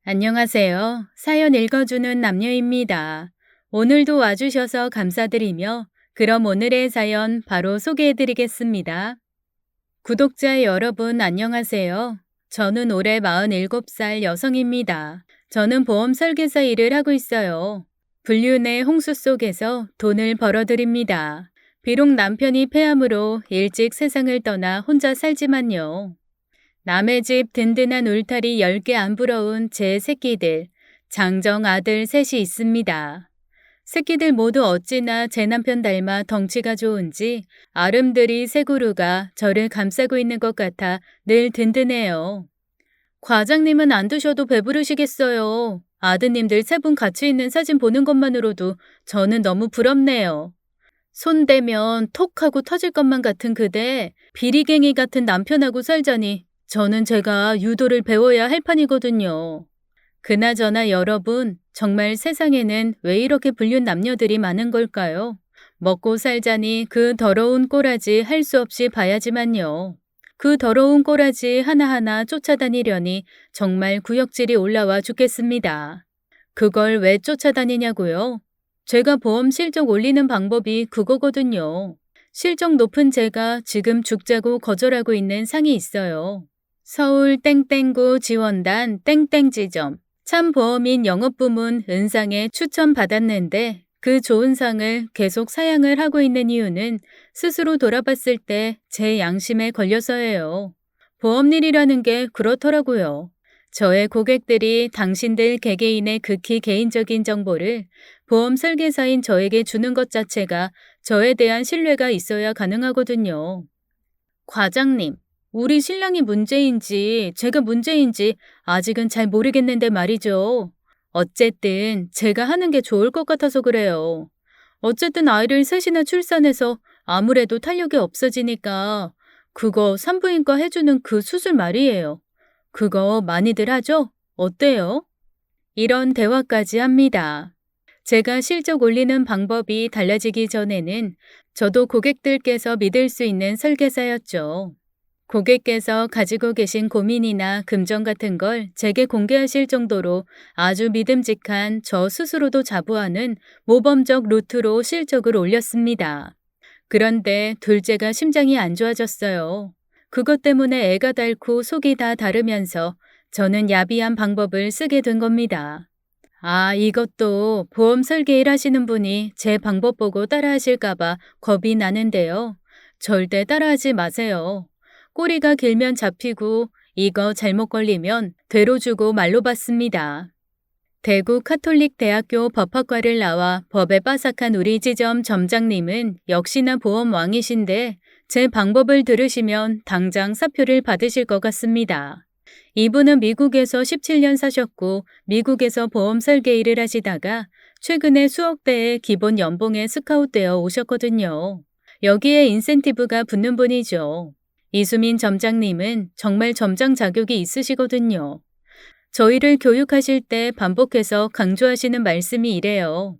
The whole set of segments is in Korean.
안녕하세요. 사연 읽어주는 남녀입니다. 오늘도 와주셔서 감사드리며, 그럼 오늘의 사연 바로 소개해드리겠습니다. 구독자 여러분, 안녕하세요. 저는 올해 47살 여성입니다. 저는 보험 설계사 일을 하고 있어요. 불륜의 홍수 속에서 돈을 벌어들입니다. 비록 남편이 폐암으로 일찍 세상을 떠나 혼자 살지만요. 남의 집 든든한 울타리 10개 안 부러운 제 새끼들, 장정 아들 셋이 있습니다. 새끼들 모두 어찌나 제 남편 닮아 덩치가 좋은지 아름드리 새 그루가 저를 감싸고 있는 것 같아 늘 든든해요. 과장님은 안 드셔도 배부르시겠어요. 아드님들 세 분 같이 있는 사진 보는 것만으로도 저는 너무 부럽네요. 손대면 톡 하고 터질 것만 같은 그대, 비리갱이 같은 남편하고 살자니 저는 제가 유도를 배워야 할 판이거든요. 그나저나 여러분, 정말 세상에는 왜 이렇게 불륜 남녀들이 많은 걸까요? 먹고 살자니 그 더러운 꼬라지 할 수 없이 봐야지만요. 그 더러운 꼬라지 하나하나 쫓아다니려니 정말 구역질이 올라와 죽겠습니다. 그걸 왜 쫓아다니냐고요? 제가 보험 실적 올리는 방법이 그거거든요. 실적 높은 제가 지금 죽자고 거절하고 있는 상이 있어요. 서울 땡땡구 지원단 땡땡지점 참보험인 영업부문 은상에 추천받았는데 그 좋은 상을 계속 사양을 하고 있는 이유는 스스로 돌아봤을 때 제 양심에 걸려서예요. 보험일이라는 게 그렇더라고요. 저의 고객들이 당신들 개개인의 극히 개인적인 정보를 보험 설계사인 저에게 주는 것 자체가 저에 대한 신뢰가 있어야 가능하거든요. 과장님, 우리 신랑이 문제인지 제가 문제인지 아직은 잘 모르겠는데 말이죠. 어쨌든 제가 하는 게 좋을 것 같아서 그래요. 어쨌든 아이를 셋이나 출산해서 아무래도 탄력이 없어지니까 그거 산부인과 해주는 그 수술 말이에요. 그거 많이들 하죠? 어때요? 이런 대화까지 합니다. 제가 실적 올리는 방법이 달라지기 전에는 저도 고객들께서 믿을 수 있는 설계사였죠. 고객께서 가지고 계신 고민이나 금전 같은 걸 제게 공개하실 정도로 아주 믿음직한 저 스스로도 자부하는 모범적 루트로 실적을 올렸습니다. 그런데 둘째가 심장이 안 좋아졌어요. 그것 때문에 애가 닳고 속이 다 다르면서 저는 야비한 방법을 쓰게 된 겁니다. 아, 이것도 보험 설계 일 하시는 분이 제 방법 보고 따라하실까봐 겁이 나는데요. 절대 따라하지 마세요. 꼬리가 길면 잡히고 이거 잘못 걸리면 되로 주고 말로 받습니다. 대구 카톨릭 대학교 법학과를 나와 법에 빠삭한 우리 지점 점장님은 역시나 보험 왕이신데 제 방법을 들으시면 당장 사표를 받으실 것 같습니다. 이분은 미국에서 17년 사셨고 미국에서 보험 설계 일을 하시다가 최근에 수억대의 기본 연봉에 스카웃되어 오셨거든요. 여기에 인센티브가 붙는 분이죠. 이수민 점장님은 정말 점장 자격이 있으시거든요. 저희를 교육하실 때 반복해서 강조하시는 말씀이 이래요.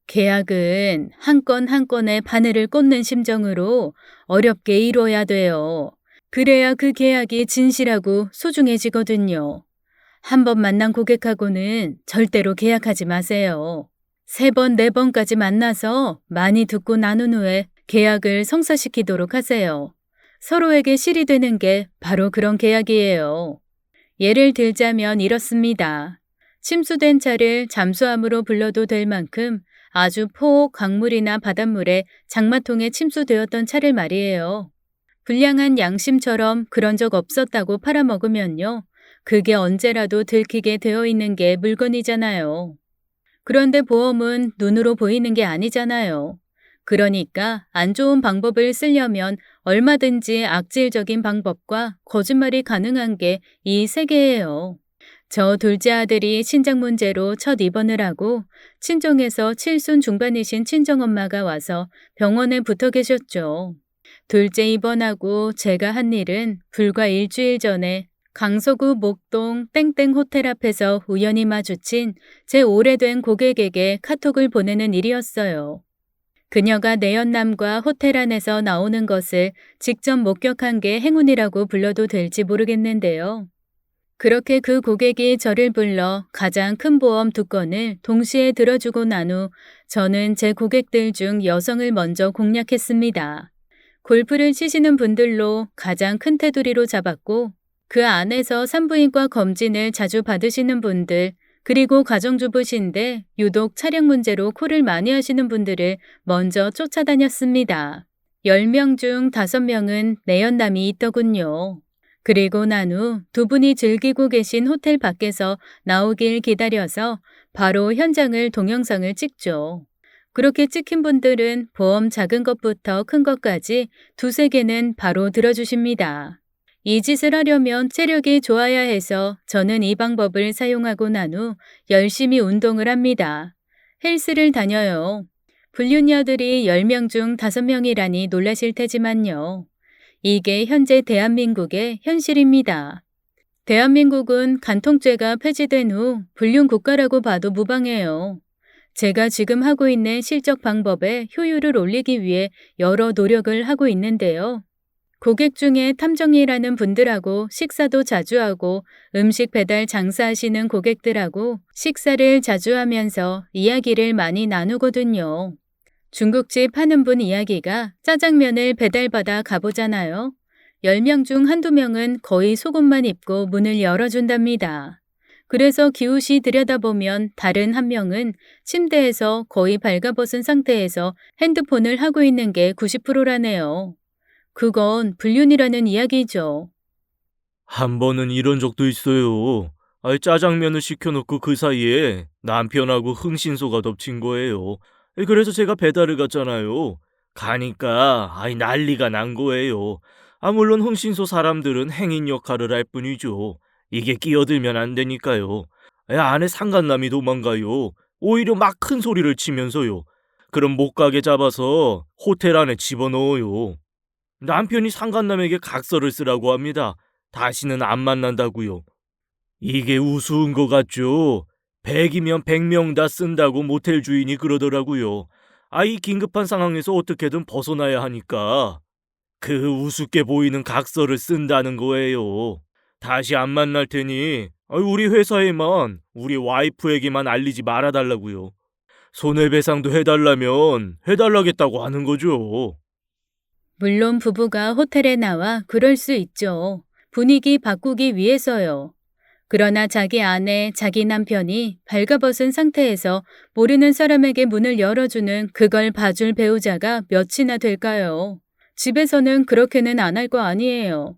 계약은 한 건 한 건에 바늘을 꽂는 심정으로 어렵게 이뤄야 돼요. 그래야 그 계약이 진실하고 소중해지거든요. 한 번 만난 고객하고는 절대로 계약하지 마세요. 세 번, 네 번까지 만나서 많이 듣고 나눈 후에 계약을 성사시키도록 하세요. 서로에게 실이 되는 게 바로 그런 계약이에요. 예를 들자면 이렇습니다. 침수된 차를 잠수함으로 불러도 될 만큼 아주 포옥 강물이나 바닷물에 장마통에 침수되었던 차를 말이에요. 불량한 양심처럼 그런 적 없었다고 팔아먹으면요. 그게 언제라도 들키게 되어 있는 게 물건이잖아요. 그런데 보험은 눈으로 보이는 게 아니잖아요. 그러니까 안 좋은 방법을 쓰려면 얼마든지 악질적인 방법과 거짓말이 가능한 게 이 세계예요. 저 둘째 아들이 신장 문제로 첫 입원을 하고 친정에서 칠순 중반이신 친정엄마가 와서 병원에 붙어 계셨죠. 둘째 입원하고 제가 한 일은 불과 일주일 전에 강서구 목동 땡땡 호텔 앞에서 우연히 마주친 제 오래된 고객에게 카톡을 보내는 일이었어요. 그녀가 내연남과 호텔 안에서 나오는 것을 직접 목격한 게 행운이라고 불러도 될지 모르겠는데요. 그렇게 그 고객이 저를 불러 가장 큰 보험 두 건을 동시에 들어주고 난 후 저는 제 고객들 중 여성을 먼저 공략했습니다. 골프를 치시는 분들로 가장 큰 테두리로 잡았고 그 안에서 산부인과 검진을 자주 받으시는 분들 그리고 가정주부신데 유독 차량 문제로 콜을 많이 하시는 분들을 먼저 쫓아다녔습니다. 10명 중 5명은 내연남이 있더군요. 그리고 난 후 두 분이 즐기고 계신 호텔 밖에서 나오길 기다려서 바로 현장을 동영상을 찍죠. 그렇게 찍힌 분들은 보험 작은 것부터 큰 것까지 두세 개는 바로 들어주십니다. 이 짓을 하려면 체력이 좋아야 해서 저는 이 방법을 사용하고 난 후 열심히 운동을 합니다. 헬스를 다녀요. 불륜녀들이 10명 중 5명이라니 놀라실 테지만요. 이게 현재 대한민국의 현실입니다. 대한민국은 간통죄가 폐지된 후 불륜 국가라고 봐도 무방해요. 제가 지금 하고 있는 실적 방법에 효율을 올리기 위해 여러 노력을 하고 있는데요. 고객 중에 탐정이라는 분들하고 식사도 자주 하고 음식 배달 장사하시는 고객들하고 식사를 자주 하면서 이야기를 많이 나누거든요. 중국집 하는 분 이야기가 짜장면을 배달받아 가보잖아요. 10명 중 한두 명은 거의 속옷만 입고 문을 열어준답니다. 그래서 기웃이 들여다보면 다른 한 명은 침대에서 거의 발가벗은 상태에서 핸드폰을 하고 있는 게 90%라네요. 그건 불륜이라는 이야기죠. 한 번은 이런 적도 있어요. 짜장면을 시켜놓고 그 사이에 남편하고 흥신소가 덮친 거예요. 그래서 제가 배달을 갔잖아요. 가니까 난리가 난 거예요. 물론 흥신소 사람들은 행인 역할을 할 뿐이죠. 이게 끼어들면 안 되니까요. 안에 상간남이 도망가요. 오히려 막 큰 소리를 치면서요. 그럼 못 가게 잡아서 호텔 안에 집어넣어요. 남편이 상간남에게 각서를 쓰라고 합니다. 다시는 안 만난다고요. 이게 우스운 거 같죠? 100이면 100명 다 쓴다고 모텔 주인이 그러더라고요. 이 긴급한 상황에서 어떻게든 벗어나야 하니까 그 우습게 보이는 각서를 쓴다는 거예요. 다시 안 만날 테니 우리 회사에만 우리 와이프에게만 알리지 말아달라고요. 손해배상도 해달라면 해달라겠다고 하는 거죠. 물론 부부가 호텔에 나와 그럴 수 있죠. 분위기 바꾸기 위해서요. 그러나 자기 아내, 자기 남편이 발가벗은 상태에서 모르는 사람에게 문을 열어주는 그걸 봐줄 배우자가 몇이나 될까요? 집에서는 그렇게는 안 할 거 아니에요.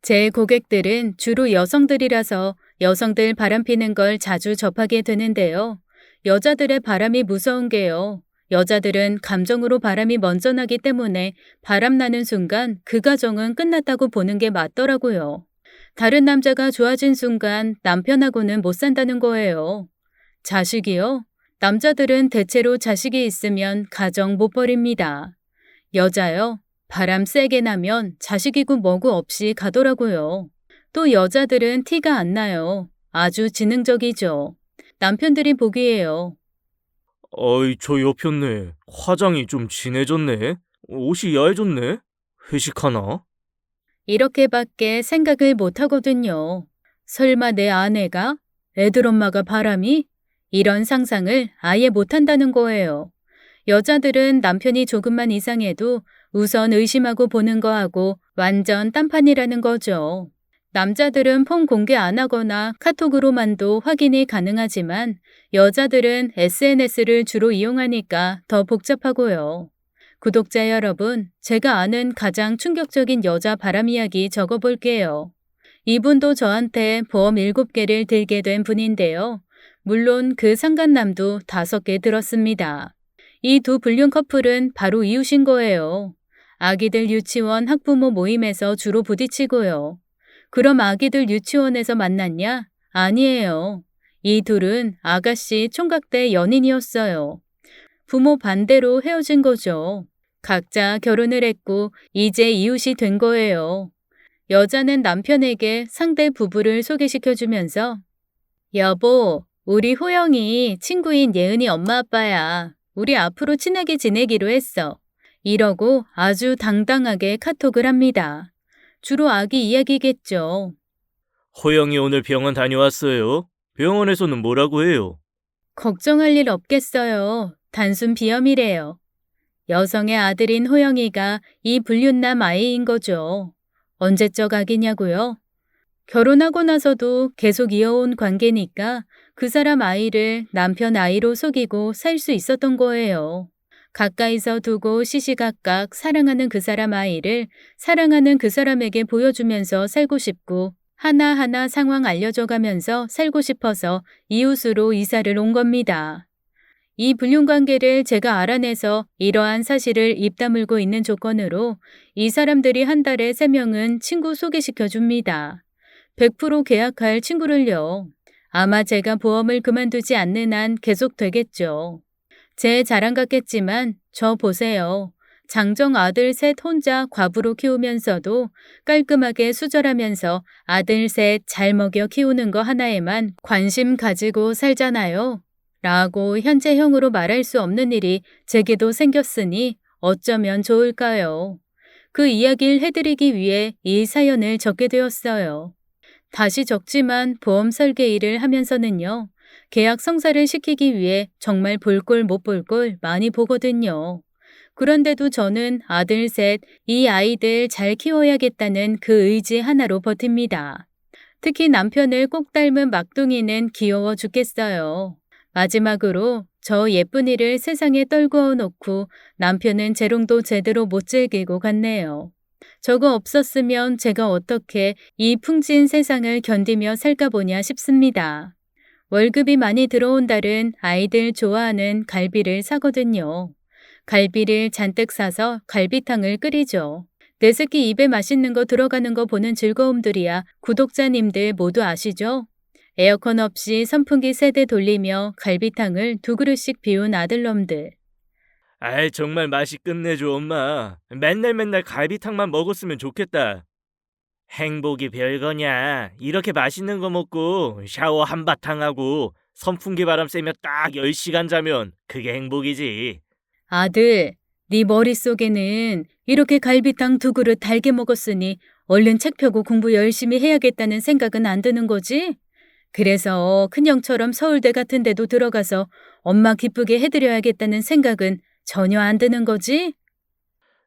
제 고객들은 주로 여성들이라서 여성들 바람피는 걸 자주 접하게 되는데요. 여자들의 바람이 무서운 게요. 여자들은 감정으로 바람이 먼저 나기 때문에 바람 나는 순간 그 가정은 끝났다고 보는 게 맞더라고요. 다른 남자가 좋아진 순간 남편하고는 못 산다는 거예요. 자식이요? 남자들은 대체로 자식이 있으면 가정 못 버립니다. 여자요? 바람 세게 나면 자식이고 뭐고 없이 가더라고요. 또 여자들은 티가 안 나요. 아주 지능적이죠. 남편들이 보기에요. 저 여편네. 화장이 좀 진해졌네. 옷이 야해졌네. 회식하나? 이렇게밖에 생각을 못 하거든요. 설마 내 아내가? 애들 엄마가 바람이? 이런 상상을 아예 못 한다는 거예요. 여자들은 남편이 조금만 이상해도 우선 의심하고 보는 거하고 완전 딴판이라는 거죠. 남자들은 폰 공개 안 하거나 카톡으로만도 확인이 가능하지만 여자들은 SNS를 주로 이용하니까 더 복잡하고요. 구독자 여러분, 제가 아는 가장 충격적인 여자 바람 이야기 적어볼게요. 이분도 저한테 보험 7개를 들게 된 분인데요. 물론 그 상간남도 5개 들었습니다. 이 두 불륜 커플은 바로 이웃인 거예요. 아기들 유치원 학부모 모임에서 주로 부딪히고요. 그럼 아기들 유치원에서 만났냐? 아니에요. 이 둘은 아가씨 총각 때 연인이었어요. 부모 반대로 헤어진 거죠. 각자 결혼을 했고 이제 이웃이 된 거예요. 여자는 남편에게 상대 부부를 소개시켜주면서 여보, 우리 호영이 친구인 예은이 엄마 아빠야. 우리 앞으로 친하게 지내기로 했어. 이러고 아주 당당하게 카톡을 합니다. 주로 아기 이야기겠죠. 호영이 오늘 병원 다녀왔어요. 병원에서는 뭐라고 해요? 걱정할 일 없겠어요. 단순 비염이래요. 여성의 아들인 호영이가 이 불륜남 아이인 거죠. 언제적 아기냐고요? 결혼하고 나서도 계속 이어온 관계니까 그 사람 아이를 남편 아이로 속이고 살 수 있었던 거예요. 가까이서 두고 시시각각 사랑하는 그 사람 아이를 사랑하는 그 사람에게 보여주면서 살고 싶고 하나하나 상황 알려줘 가면서 살고 싶어서 이웃으로 이사를 온 겁니다. 이 불륜 관계를 제가 알아내서 이러한 사실을 입 다물고 있는 조건으로 이 사람들이 한 달에 3명은 친구 소개시켜 줍니다. 100% 계약할 친구를요. 아마 제가 보험을 그만두지 않는 한 계속 되겠죠. 제 자랑 같겠지만 저 보세요. 장정 아들 셋 혼자 과부로 키우면서도 깔끔하게 수절하면서 아들 셋 잘 먹여 키우는 거 하나에만 관심 가지고 살잖아요. 라고 현재형으로 말할 수 없는 일이 제게도 생겼으니 어쩌면 좋을까요? 그 이야기를 해드리기 위해 이 사연을 적게 되었어요. 다시 적지만 보험 설계 일을 하면서는요. 계약 성사를 시키기 위해 정말 볼 꼴 못 볼 꼴 많이 보거든요. 그런데도 저는 아들 셋, 이 아이들 잘 키워야겠다는 그 의지 하나로 버팁니다. 특히 남편을 꼭 닮은 막둥이는 귀여워 죽겠어요. 마지막으로 저 예쁜이를 세상에 떨구어 놓고 남편은 재롱도 제대로 못 즐기고 갔네요. 저거 없었으면 제가 어떻게 이 풍진 세상을 견디며 살까 보냐 싶습니다. 월급이 많이 들어온 달은 아이들 좋아하는 갈비를 사거든요. 갈비를 잔뜩 사서 갈비탕을 끓이죠. 내 새끼 입에 맛있는 거 들어가는 거 보는 즐거움들이야 구독자님들 모두 아시죠? 에어컨 없이 선풍기 세대 돌리며 갈비탕을 2그릇씩 비운 아들놈들. 아이, 정말 맛이 끝내줘, 엄마. 맨날 갈비탕만 먹었으면 좋겠다. 행복이 별거냐. 이렇게 맛있는 거 먹고 샤워 한바탕 하고 선풍기 바람 쐬며 딱 10시간 자면 그게 행복이지. 아들, 네 머릿속에는 이렇게 갈비탕 2그릇 달게 먹었으니 얼른 책 펴고 공부 열심히 해야겠다는 생각은 안 드는 거지? 그래서 큰형처럼 서울대 같은 데도 들어가서 엄마 기쁘게 해드려야겠다는 생각은 전혀 안 드는 거지?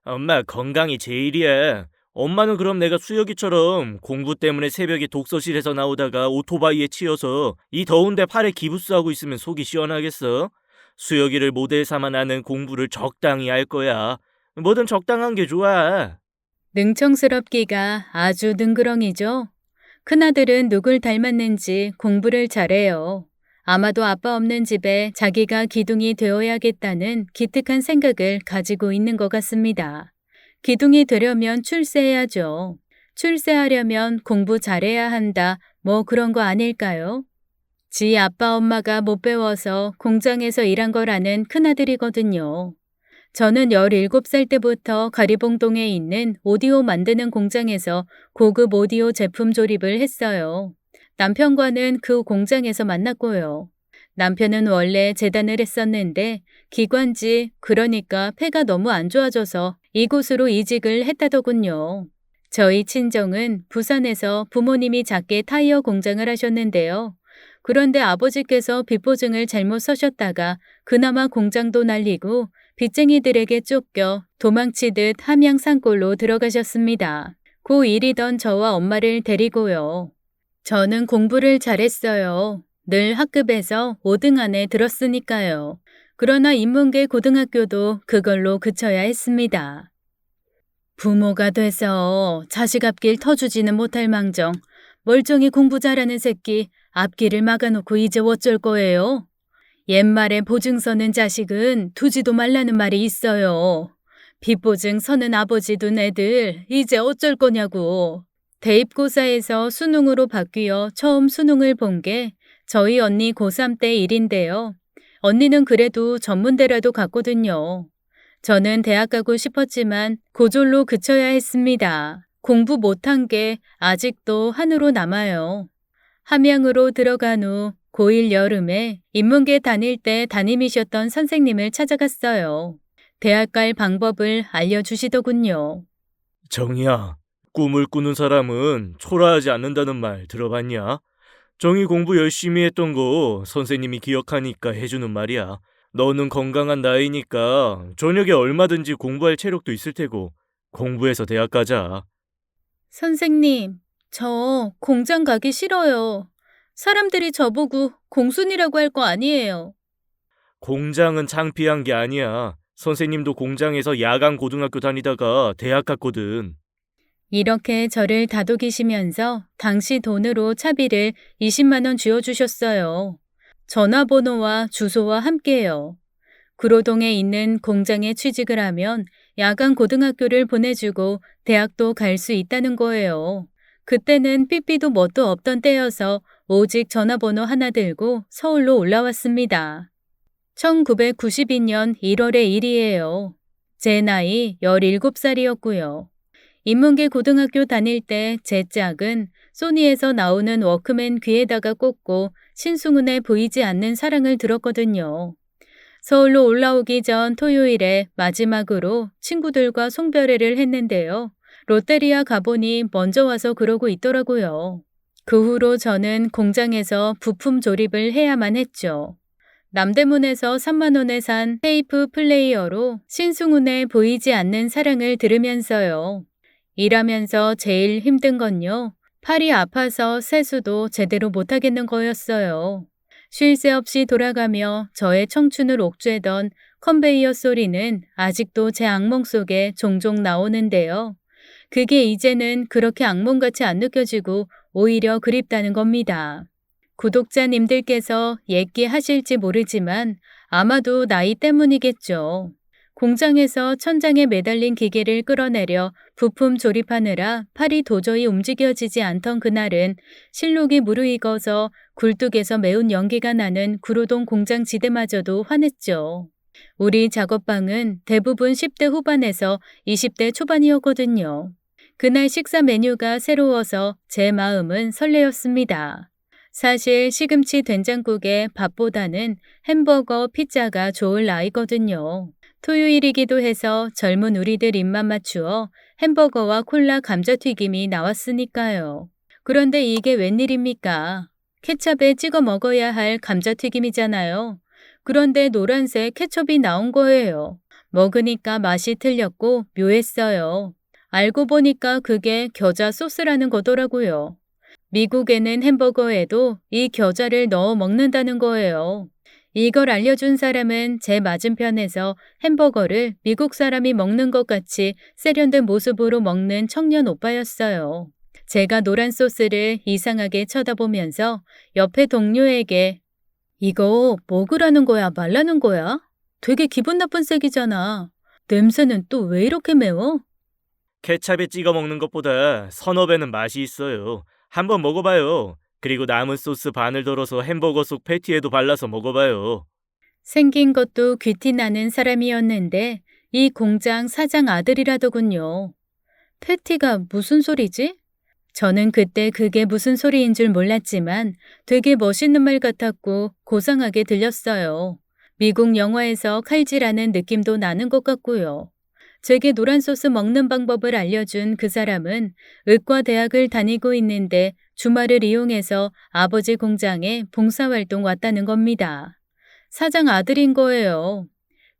엄마, 건강이 제일이야. 엄마는 그럼 내가 수혁이처럼 공부 때문에 새벽에 독서실에서 나오다가 오토바이에 치여서 이 더운데 팔에 기부스 하고 있으면 속이 시원하겠어? 수혁이를 모델 삼아 나는 공부를 적당히 할 거야. 뭐든 적당한 게 좋아. 능청스럽기가 아주 능그렁이죠. 큰아들은 누굴 닮았는지 공부를 잘해요. 아마도 아빠 없는 집에 자기가 기둥이 되어야겠다는 기특한 생각을 가지고 있는 것 같습니다. 기둥이 되려면 출세해야죠. 출세하려면 공부 잘해야 한다. 뭐 그런 거 아닐까요? 지 아빠 엄마가 못 배워서 공장에서 일한 거라는 큰아들이거든요. 저는 17살 때부터 가리봉동에 있는 오디오 만드는 공장에서 고급 오디오 제품 조립을 했어요. 남편과는 그 공장에서 만났고요. 남편은 원래 재단을 했었는데 기관지, 그러니까 폐가 너무 안 좋아져서 이곳으로 이직을 했다더군요. 저희 친정은 부산에서 부모님이 작게 타이어 공장을 하셨는데요. 그런데 아버지께서 빚보증을 잘못 서셨다가 그나마 공장도 날리고 빚쟁이들에게 쫓겨 도망치듯 함양 산골로 들어가셨습니다. 고1이던 저와 엄마를 데리고요. 저는 공부를 잘했어요. 늘 학급에서 5등 안에 들었으니까요. 그러나 인문계 고등학교도 그걸로 그쳐야 했습니다. 부모가 돼서 자식 앞길 터주지는 못할 망정 멀쩡히 공부 잘하는 새끼 앞길을 막아놓고 이제 어쩔 거예요? 옛말에 보증 서는 자식은 두지도 말라는 말이 있어요. 빚보증 서는 아버지 둔 애들 이제 어쩔 거냐고. 대입고사에서 수능으로 바뀌어 처음 수능을 본 게 저희 언니 고3 때 일인데요. 언니는 그래도 전문대라도 갔거든요. 저는 대학 가고 싶었지만 고졸로 그쳐야 했습니다. 공부 못한 게 아직도 한으로 남아요. 함양으로 들어간 후 고1 여름에 인문계 다닐 때 담임이셨던 선생님을 찾아갔어요. 대학 갈 방법을 알려주시더군요. 정희야, 꿈을 꾸는 사람은 초라하지 않는다는 말 들어봤냐? 정이 공부 열심히 했던 거 선생님이 기억하니까 해주는 말이야. 너는 건강한 나이니까 저녁에 얼마든지 공부할 체력도 있을 테고 공부해서 대학 가자. 선생님, 저 공장 가기 싫어요. 사람들이 저보고 공순이라고 할 거 아니에요. 공장은 창피한 게 아니야. 선생님도 공장에서 야간 고등학교 다니다가 대학 갔거든. 이렇게 저를 다독이시면서 당시 돈으로 차비를 20만 원 쥐어주셨어요. 전화번호와 주소와 함께요. 구로동에 있는 공장에 취직을 하면 야간 고등학교를 보내주고 대학도 갈 수 있다는 거예요. 그때는 삐삐도 뭣도 없던 때여서 오직 전화번호 하나 들고 서울로 올라왔습니다. 1992년 1월의 일이에요. 제 나이 17살이었고요. 인문계 고등학교 다닐 때 제 짝은 소니에서 나오는 워크맨 귀에다가 꽂고 신승훈의 보이지 않는 사랑을 들었거든요. 서울로 올라오기 전 토요일에 마지막으로 친구들과 송별회를 했는데요. 롯데리아 가보니 먼저 와서 그러고 있더라고요. 그 후로 저는 공장에서 부품 조립을 해야만 했죠. 남대문에서 3만 원에 산 테이프 플레이어로 신승훈의 보이지 않는 사랑을 들으면서요. 일하면서 제일 힘든 건요. 팔이 아파서 세수도 제대로 못하겠는 거였어요. 쉴 새 없이 돌아가며 저의 청춘을 옥죄던 컨베이어 소리는 아직도 제 악몽 속에 종종 나오는데요. 그게 이제는 그렇게 악몽같이 안 느껴지고 오히려 그립다는 겁니다. 구독자님들께서 얘기하실지 모르지만 아마도 나이 때문이겠죠. 공장에서 천장에 매달린 기계를 끌어내려 부품 조립하느라 팔이 도저히 움직여지지 않던 그날은 실록이 무르익어서 굴뚝에서 매운 연기가 나는 구로동 공장 지대마저도 화냈죠. 우리 작업방은 대부분 10대 후반에서 20대 초반이었거든요. 그날 식사 메뉴가 새로워서 제 마음은 설레었습니다. 사실 시금치 된장국에 밥보다는 햄버거, 피자가 좋을 나이거든요. 토요일이기도 해서 젊은 우리들 입맛 맞추어 햄버거와 콜라 감자튀김이 나왔으니까요. 그런데 이게 웬일입니까? 케첩에 찍어 먹어야 할 감자튀김이잖아요. 그런데 노란색 케첩이 나온 거예요. 먹으니까 맛이 틀렸고 묘했어요. 알고 보니까 그게 겨자 소스라는 거더라고요. 미국에는 햄버거에도 이 겨자를 넣어 먹는다는 거예요. 이걸 알려준 사람은 제 맞은편에서 햄버거를 미국 사람이 먹는 것 같이 세련된 모습으로 먹는 청년 오빠였어요. 제가 노란 소스를 이상하게 쳐다보면서 옆에 동료에게 이거 먹으라는 거야, 말라는 거야? 되게 기분 나쁜 색이잖아. 냄새는 또 왜 이렇게 매워? 케찹에 찍어 먹는 것보다 서너 배는 맛이 있어요. 한번 먹어봐요. 그리고 남은 소스 반을 덜어서 햄버거 속 패티에도 발라서 먹어봐요. 생긴 것도 귀티 나는 사람이었는데 이 공장 사장 아들이라더군요. 패티가 무슨 소리지? 저는 그때 그게 무슨 소리인 줄 몰랐지만 되게 멋있는 말 같았고 고상하게 들렸어요. 미국 영화에서 칼질하는 느낌도 나는 것 같고요. 제게 노란 소스 먹는 방법을 알려준 그 사람은 의과대학을 다니고 있는데 주말을 이용해서 아버지 공장에 봉사활동 왔다는 겁니다. 사장 아들인 거예요.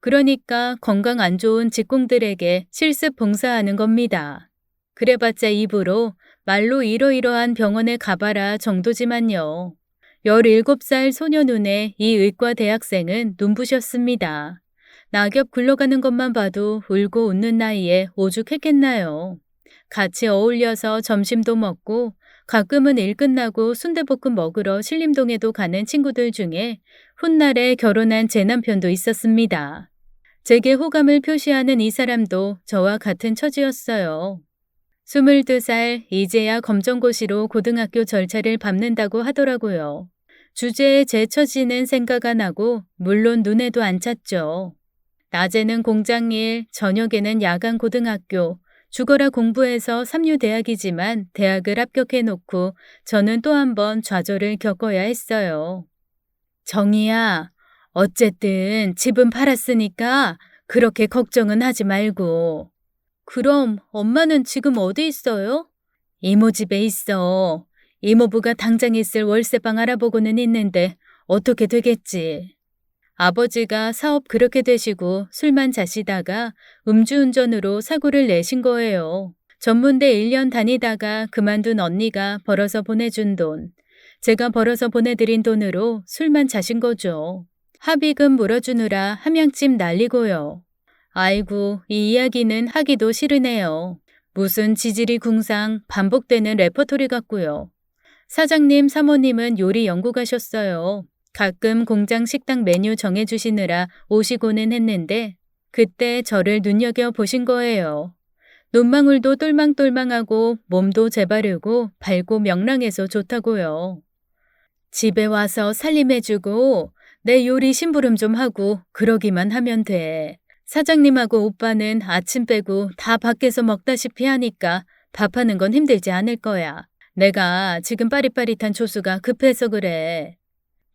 그러니까 건강 안 좋은 직공들에게 실습 봉사하는 겁니다. 그래봤자 입으로 말로 이러이러한 병원에 가봐라 정도지만요. 17살 소녀 눈에 이 의과 대학생은 눈부셨습니다. 낙엽 굴러가는 것만 봐도 울고 웃는 나이에 오죽했겠나요. 같이 어울려서 점심도 먹고 가끔은 일 끝나고 순대볶음 먹으러 신림동에도 가는 친구들 중에 훗날에 결혼한 제 남편도 있었습니다. 제게 호감을 표시하는 이 사람도 저와 같은 처지였어요. 22살 이제야 검정고시로 고등학교 절차를 밟는다고 하더라고요. 주제에 제 처지는 생각 안 하고 물론 눈에도 안 찼죠. 낮에는 공장일, 저녁에는 야간 고등학교, 죽어라 공부해서 삼류대학이지만 대학을 합격해놓고 저는 또 한 번 좌절을 겪어야 했어요. 정희야, 어쨌든 집은 팔았으니까 그렇게 걱정은 하지 말고. 그럼 엄마는 지금 어디 있어요? 이모 집에 있어. 이모부가 당장 있을 월세방 알아보고는 있는데 어떻게 되겠지. 아버지가 사업 그렇게 되시고 술만 자시다가 음주운전으로 사고를 내신 거예요. 전문대 1년 다니다가 그만둔 언니가 벌어서 보내준 돈, 제가 벌어서 보내드린 돈으로 술만 자신 거죠. 합의금 물어주느라 함양찜 날리고요. 아이고, 이 이야기는 하기도 싫으네요. 무슨 지질이 궁상 반복되는 레퍼토리 같고요. 사장님, 사모님은 요리 연구 가셨어요. 가끔 공장 식당 메뉴 정해주시느라 오시고는 했는데 그때 저를 눈여겨보신 거예요. 눈망울도 똘망똘망하고 몸도 재바르고 밝고 명랑해서 좋다고요. 집에 와서 살림해주고 내 요리 심부름 좀 하고 그러기만 하면 돼. 사장님하고 오빠는 아침 빼고 다 밖에서 먹다시피 하니까 밥하는 건 힘들지 않을 거야. 내가 지금 빠릿빠릿한 조수가 급해서 그래.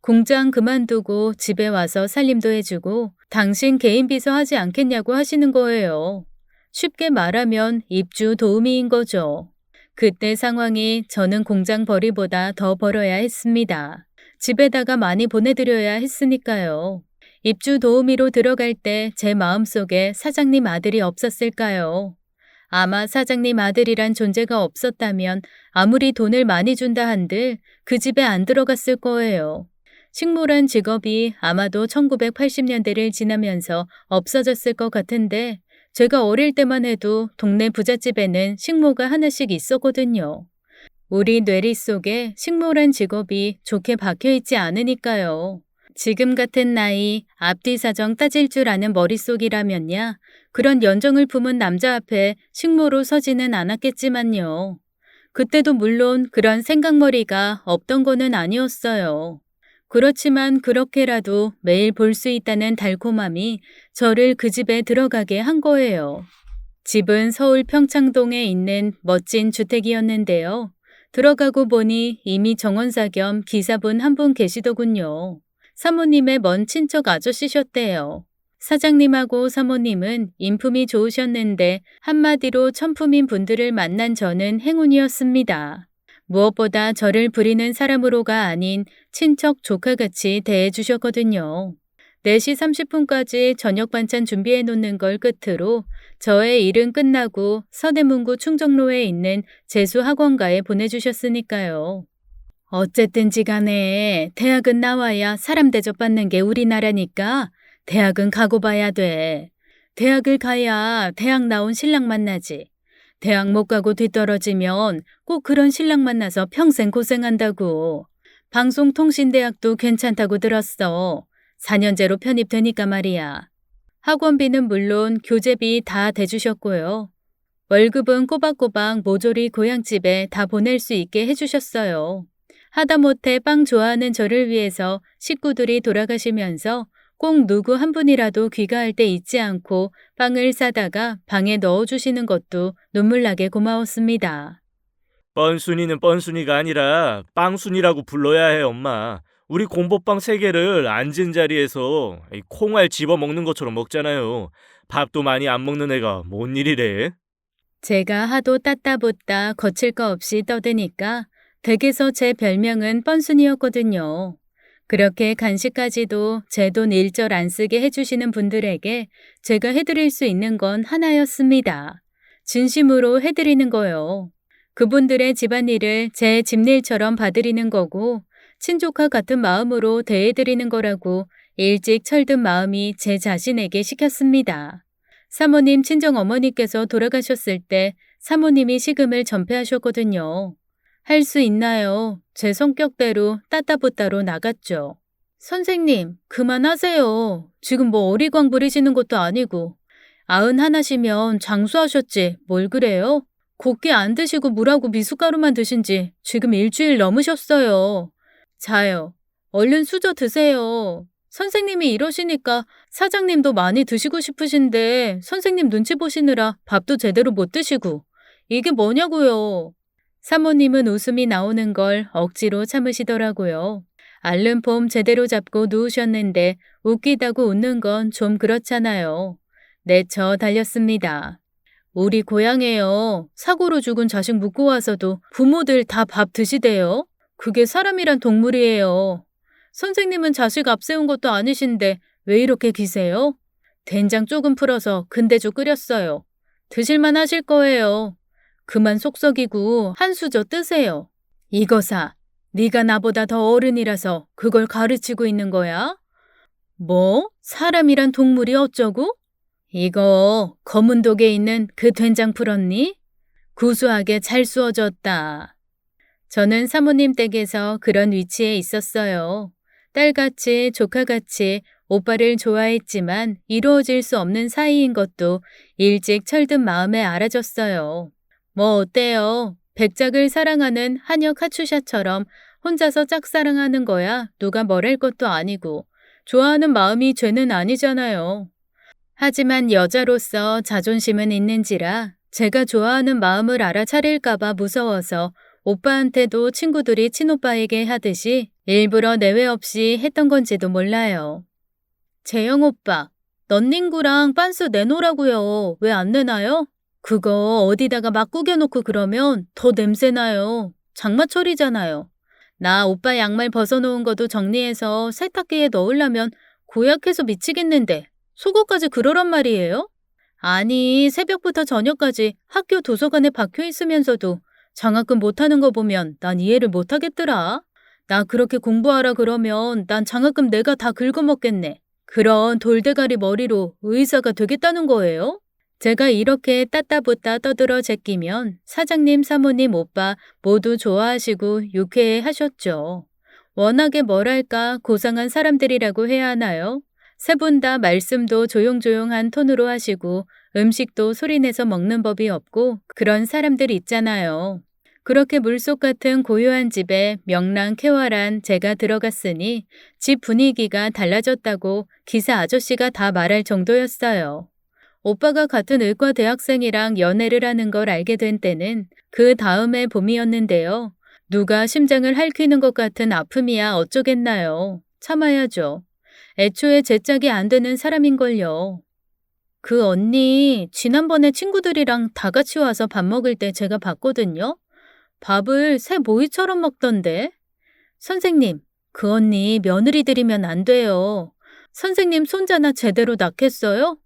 공장 그만두고 집에 와서 살림도 해주고 당신 개인 비서 하지 않겠냐고 하시는 거예요. 쉽게 말하면 입주 도우미인 거죠. 그때 상황이 저는 공장 벌이보다 더 벌어야 했습니다. 집에다가 많이 보내드려야 했으니까요. 입주 도우미로 들어갈 때 제 마음속에 사장님 아들이 없었을까요? 아마 사장님 아들이란 존재가 없었다면 아무리 돈을 많이 준다 한들 그 집에 안 들어갔을 거예요. 식모란 직업이 아마도 1980년대를 지나면서 없어졌을 것 같은데 제가 어릴 때만 해도 동네 부잣집에는 식모가 하나씩 있었거든요. 우리 뇌리 속에 식모란 직업이 좋게 박혀있지 않으니까요. 지금 같은 나이 앞뒤 사정 따질 줄 아는 머릿속이라면야 그런 연정을 품은 남자 앞에 식모로 서지는 않았겠지만요. 그때도 물론 그런 생각머리가 없던 거는 아니었어요. 그렇지만 그렇게라도 매일 볼 수 있다는 달콤함이 저를 그 집에 들어가게 한 거예요. 집은 서울 평창동에 있는 멋진 주택이었는데요. 들어가고 보니 이미 정원사 겸 기사분 한 분 계시더군요. 사모님의 먼 친척 아저씨셨대요. 사장님하고 사모님은 인품이 좋으셨는데 한마디로 천품인 분들을 만난 저는 행운이었습니다. 무엇보다 저를 부리는 사람으로가 아닌 친척 조카같이 대해주셨거든요. 4시 30분까지 저녁 반찬 준비해 놓는 걸 끝으로 저의 일은 끝나고 서대문구 충정로에 있는 재수학원가에 보내주셨으니까요. 어쨌든지 간에 대학은 나와야 사람 대접받는 게 우리나라니까 대학은 가고 봐야 돼. 대학을 가야 대학 나온 신랑 만나지. 대학 못 가고 뒤떨어지면 꼭 그런 신랑 만나서 평생 고생한다고. 방송통신대학도 괜찮다고 들었어. 4년제로 편입되니까 말이야. 학원비는 물론 교재비 다 대주셨고요. 월급은 꼬박꼬박 모조리 고향집에 다 보낼 수 있게 해주셨어요. 하다못해 빵 좋아하는 저를 위해서 식구들이 돌아가시면서 꼭 누구 한 분이라도 귀가할 때 잊지 않고 빵을 사다가 방에 넣어주시는 것도 눈물나게 고마웠습니다. 뻔순이는 뻔순이가 아니라 빵순이라고 불러야 해, 엄마. 우리 곰보빵 3개를 앉은 자리에서 이 콩알 집어먹는 것처럼 먹잖아요. 밥도 많이 안 먹는 애가 뭔 일이래? 제가 하도 따따붙다 거칠 거 없이 떠드니까 댁에서 제 별명은 뻔순이였거든요. 그렇게 간식까지도 제 돈 일절 안 쓰게 해주시는 분들에게 제가 해드릴 수 있는 건 하나였습니다. 진심으로 해드리는 거요. 그분들의 집안일을 제 집일처럼 봐드리는 거고 친족과 같은 마음으로 대해드리는 거라고 일찍 철든 마음이 제 자신에게 시켰습니다. 사모님 친정어머니께서 돌아가셨을 때 사모님이 식음을 전폐하셨거든요. 할 수 있나요? 제 성격대로 따따붙다로 나갔죠. 선생님, 그만하세요. 지금 뭐 어리광 부리시는 것도 아니고. 91시면 장수하셨지. 뭘 그래요? 곱게 안 드시고 물하고 미숫가루만 드신 지 지금 일주일 넘으셨어요. 자요. 얼른 수저 드세요. 선생님이 이러시니까 사장님도 많이 드시고 싶으신데 선생님 눈치 보시느라 밥도 제대로 못 드시고. 이게 뭐냐고요. 사모님은 웃음이 나오는 걸 억지로 참으시더라고요. 알른폼 제대로 잡고 누우셨는데 웃기다고 웃는 건 좀 그렇잖아요. 내쳐 달렸습니다. 우리 고향에요. 사고로 죽은 자식 묻고 와서도 부모들 다 밥 드시대요. 그게 사람이란 동물이에요. 선생님은 자식 앞세운 것도 아니신데 왜 이렇게 기세요? 된장 조금 풀어서 근대죽 끓였어요. 드실만 하실 거예요. 그만 속썩이고 한 수저 뜨세요. 이거사, 네가 나보다 더 어른이라서 그걸 가르치고 있는 거야? 뭐? 사람이란 동물이 어쩌고? 이거 검은 독에 있는 그 된장 풀었니? 구수하게 잘 쑤어졌다. 저는 사모님 댁에서 그런 위치에 있었어요. 딸같이 조카같이 오빠를 좋아했지만 이루어질 수 없는 사이인 것도 일찍 철든 마음에 알아졌어요. 뭐 어때요? 백작을 사랑하는 한여 카츄샤처럼 혼자서 짝사랑하는 거야 누가 뭐랄 것도 아니고 좋아하는 마음이 죄는 아니잖아요. 하지만 여자로서 자존심은 있는지라 제가 좋아하는 마음을 알아차릴까봐 무서워서 오빠한테도 친구들이 친오빠에게 하듯이 일부러 내외 없이 했던 건지도 몰라요. 재영 오빠, 넌닝구랑 빤스 내놓으라고요. 왜 안 내놔요? 그거 어디다가 막 구겨놓고 그러면 더 냄새나요. 장마철이잖아요. 나 오빠 양말 벗어놓은 것도 정리해서 세탁기에 넣으려면 고약해서 미치겠는데 속옷까지 그러란 말이에요? 아니, 새벽부터 저녁까지 학교 도서관에 박혀 있으면서도 장학금 못하는 거 보면 난 이해를 못하겠더라. 나 그렇게 공부하라 그러면 난 장학금 내가 다 긁어먹겠네. 그런 돌대가리 머리로 의사가 되겠다는 거예요? 제가 이렇게 따따붙다 떠들어 제끼면 사장님, 사모님, 오빠 모두 좋아하시고 유쾌해 하셨죠. 워낙에 뭐랄까 고상한 사람들이라고 해야 하나요? 세 분 다 말씀도 조용조용한 톤으로 하시고 음식도 소리내서 먹는 법이 없고 그런 사람들 있잖아요. 그렇게 물속 같은 고요한 집에 명랑쾌활한 제가 들어갔으니 집 분위기가 달라졌다고 기사 아저씨가 다 말할 정도였어요. 오빠가 같은 의과 대학생이랑 연애를 하는 걸 알게 된 때는 그 다음해 봄이었는데요. 누가 심장을 핥히는 것 같은 아픔이야 어쩌겠나요. 참아야죠. 애초에 제 짝이 안 되는 사람인걸요. 그 언니 지난번에 친구들이랑 다 같이 와서 밥 먹을 때 제가 봤거든요. 밥을 새 모이처럼 먹던데. 선생님, 그 언니 며느리 들이면 안 돼요. 선생님 손자나 제대로 낳겠어요?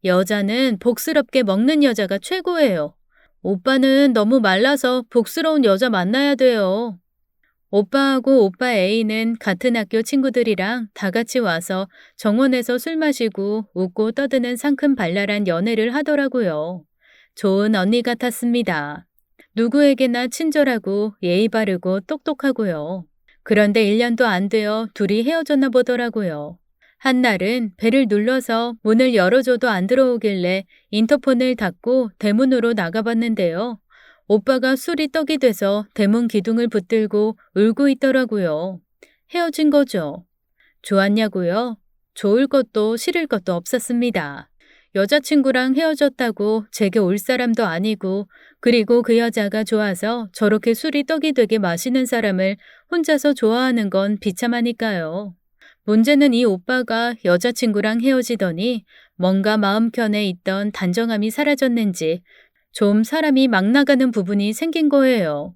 여자는 복스럽게 먹는 여자가 최고예요. 오빠는 너무 말라서 복스러운 여자 만나야 돼요. 오빠하고 오빠 애인은 같은 학교 친구들이랑 다 같이 와서 정원에서 술 마시고 웃고 떠드는 상큼발랄한 연애를 하더라고요. 좋은 언니 같았습니다. 누구에게나 친절하고 예의 바르고 똑똑하고요. 그런데 1년도 안 되어 둘이 헤어졌나 보더라고요. 한날은 배를 눌러서 문을 열어줘도 안 들어오길래 인터폰을 닫고 대문으로 나가봤는데요. 오빠가 술이 떡이 돼서 대문 기둥을 붙들고 울고 있더라고요. 헤어진 거죠. 좋았냐고요? 좋을 것도 싫을 것도 없었습니다. 여자친구랑 헤어졌다고 제게 올 사람도 아니고 그리고 그 여자가 좋아서 저렇게 술이 떡이 되게 마시는 사람을 혼자서 좋아하는 건 비참하니까요. 문제는 이 오빠가 여자친구랑 헤어지더니 뭔가 마음편에 있던 단정함이 사라졌는지 좀 사람이 막 나가는 부분이 생긴 거예요.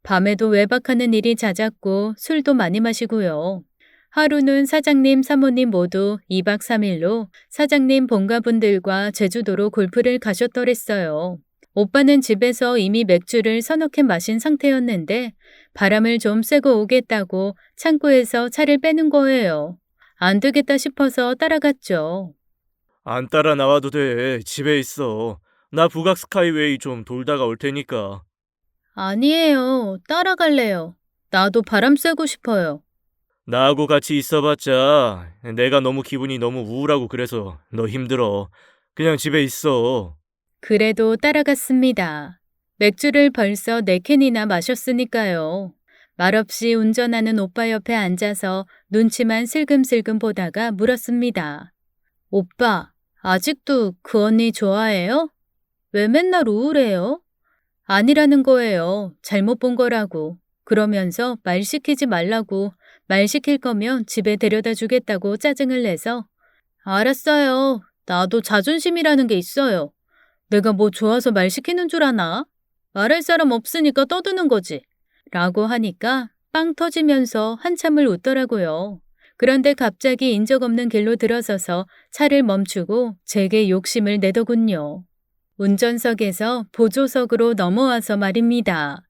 밤에도 외박하는 일이 잦았고 술도 많이 마시고요. 하루는 사장님, 사모님 모두 2박 3일로 사장님 본가분들과 제주도로 골프를 가셨더랬어요. 오빠는 집에서 이미 맥주를 서너 캔 마신 상태였는데 바람을 좀 쐬고 오겠다고 창고에서 차를 빼는 거예요. 안 되겠다 싶어서 따라갔죠. 안 따라 나와도 돼. 집에 있어. 나 북악 스카이웨이 좀 돌다가 올 테니까. 아니에요. 따라갈래요. 나도 바람 쐬고 싶어요. 나하고 같이 있어봤자 내가 너무 기분이 너무 우울하고 그래서 너 힘들어. 그냥 집에 있어. 그래도 따라갔습니다. 맥주를 벌써 4캔이나 마셨으니까요. 말없이 운전하는 오빠 옆에 앉아서 눈치만 슬금슬금 보다가 물었습니다. 오빠, 아직도 그 언니 좋아해요? 왜 맨날 우울해요? 아니라는 거예요. 잘못 본 거라고. 그러면서 말 시키지 말라고, 말 시킬 거면 집에 데려다 주겠다고 짜증을 내서 알았어요. 나도 자존심이라는 게 있어요. 내가 뭐 좋아서 말 시키는 줄 아나? 말할 사람 없으니까 떠드는 거지. 라고 하니까 빵 터지면서 한참을 웃더라고요. 그런데 갑자기 인적 없는 길로 들어서서 차를 멈추고 제게 욕심을 내더군요. 운전석에서 보조석으로 넘어와서 말입니다.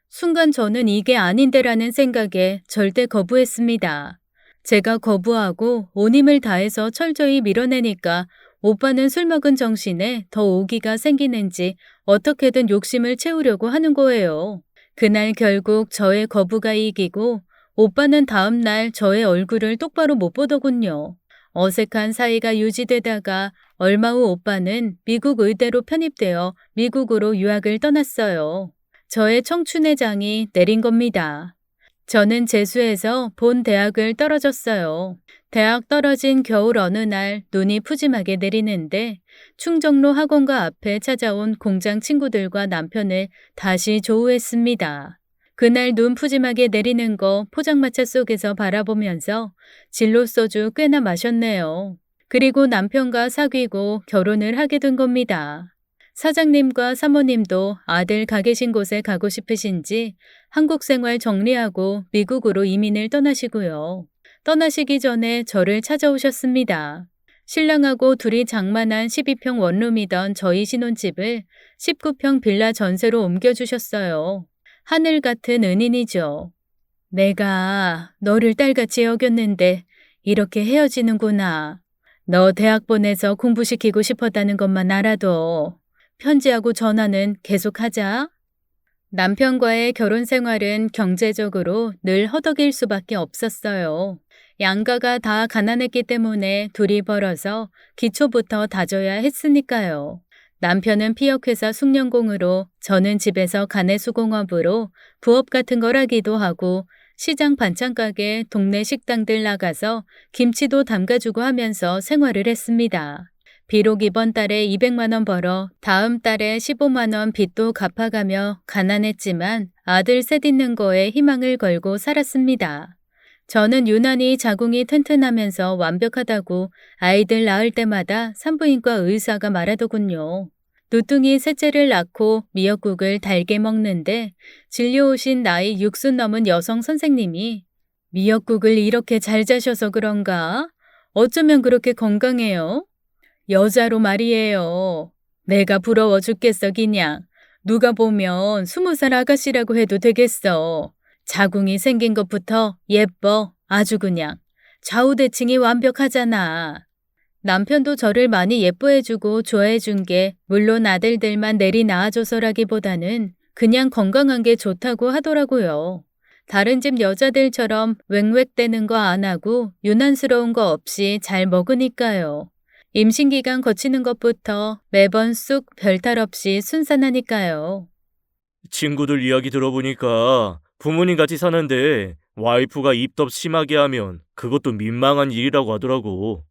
순간 저는 이게 아닌데라는 생각에 절대 거부했습니다. 제가 거부하고 온 힘을 다해서 철저히 밀어내니까 오빠는 술 먹은 정신에 더 오기가 생기는지 어떻게든 욕심을 채우려고 하는 거예요. 그날 결국 저의 거부가 이기고 오빠는 다음날 저의 얼굴을 똑바로 못 보더군요. 어색한 사이가 유지되다가 얼마 후 오빠는 미국 의대로 편입되어 미국으로 유학을 떠났어요. 저의 청춘의 장이 내린 겁니다. 저는 재수해서 본 대학을 떨어졌어요. 대학 떨어진 겨울 어느 날 눈이 푸짐하게 내리는데 충정로 학원가 앞에 찾아온 공장 친구들과 남편을 다시 조우했습니다. 그날 눈 푸짐하게 내리는 거 포장마차 속에서 바라보면서 진로 소주 꽤나 마셨네요. 그리고 남편과 사귀고 결혼을 하게 된 겁니다. 사장님과 사모님도 아들 가 계신 곳에 가고 싶으신지 한국 생활 정리하고 미국으로 이민을 떠나시고요. 떠나시기 전에 저를 찾아오셨습니다. 신랑하고 둘이 장만한 12평 원룸이던 저희 신혼집을 19평 빌라 전세로 옮겨주셨어요. 하늘 같은 은인이죠. 내가 너를 딸같이 여겼는데 이렇게 헤어지는구나. 너 대학 보내서 공부시키고 싶었다는 것만 알아도 편지하고 전화는 계속하자. 남편과의 결혼 생활은 경제적으로 늘 허덕일 수밖에 없었어요. 양가가 다 가난했기 때문에 둘이 벌어서 기초부터 다져야 했으니까요. 남편은 피역회사 숙련공으로 저는 집에서 가내수공업으로 부업 같은 걸 하기도 하고 시장 반찬가게 동네 식당들 나가서 김치도 담가주고 하면서 생활을 했습니다. 비록 이번 달에 200만 원 벌어 다음 달에 15만 원 빚도 갚아가며 가난했지만 아들 셋 있는 거에 희망을 걸고 살았습니다. 저는 유난히 자궁이 튼튼하면서 완벽하다고 아이들 낳을 때마다 산부인과 의사가 말하더군요. 누뚱이 셋째를 낳고 미역국을 달게 먹는데 진료 오신 나이 60 넘은 여성 선생님이 미역국을 이렇게 잘 자셔서 그런가? 어쩌면 그렇게 건강해요? 여자로 말이에요. 내가 부러워 죽겠어 그냥. 누가 보면 20살 아가씨라고 해도 되겠어. 자궁이 생긴 것부터 예뻐. 아주 그냥. 좌우대칭이 완벽하잖아. 남편도 저를 많이 예뻐해주고 좋아해준 게 물론 아들들만 내리 낳아줘서라기보다는 그냥 건강한 게 좋다고 하더라고요. 다른 집 여자들처럼 웽웽대는 거 안 하고 유난스러운 거 없이 잘 먹으니까요. 임신기간 거치는 것부터 매번 쑥 별탈 없이 순산하니까요. 친구들 이야기 들어보니까 부모님 같이 사는데 와이프가 입덧 심하게 하면 그것도 민망한 일이라고 하더라고.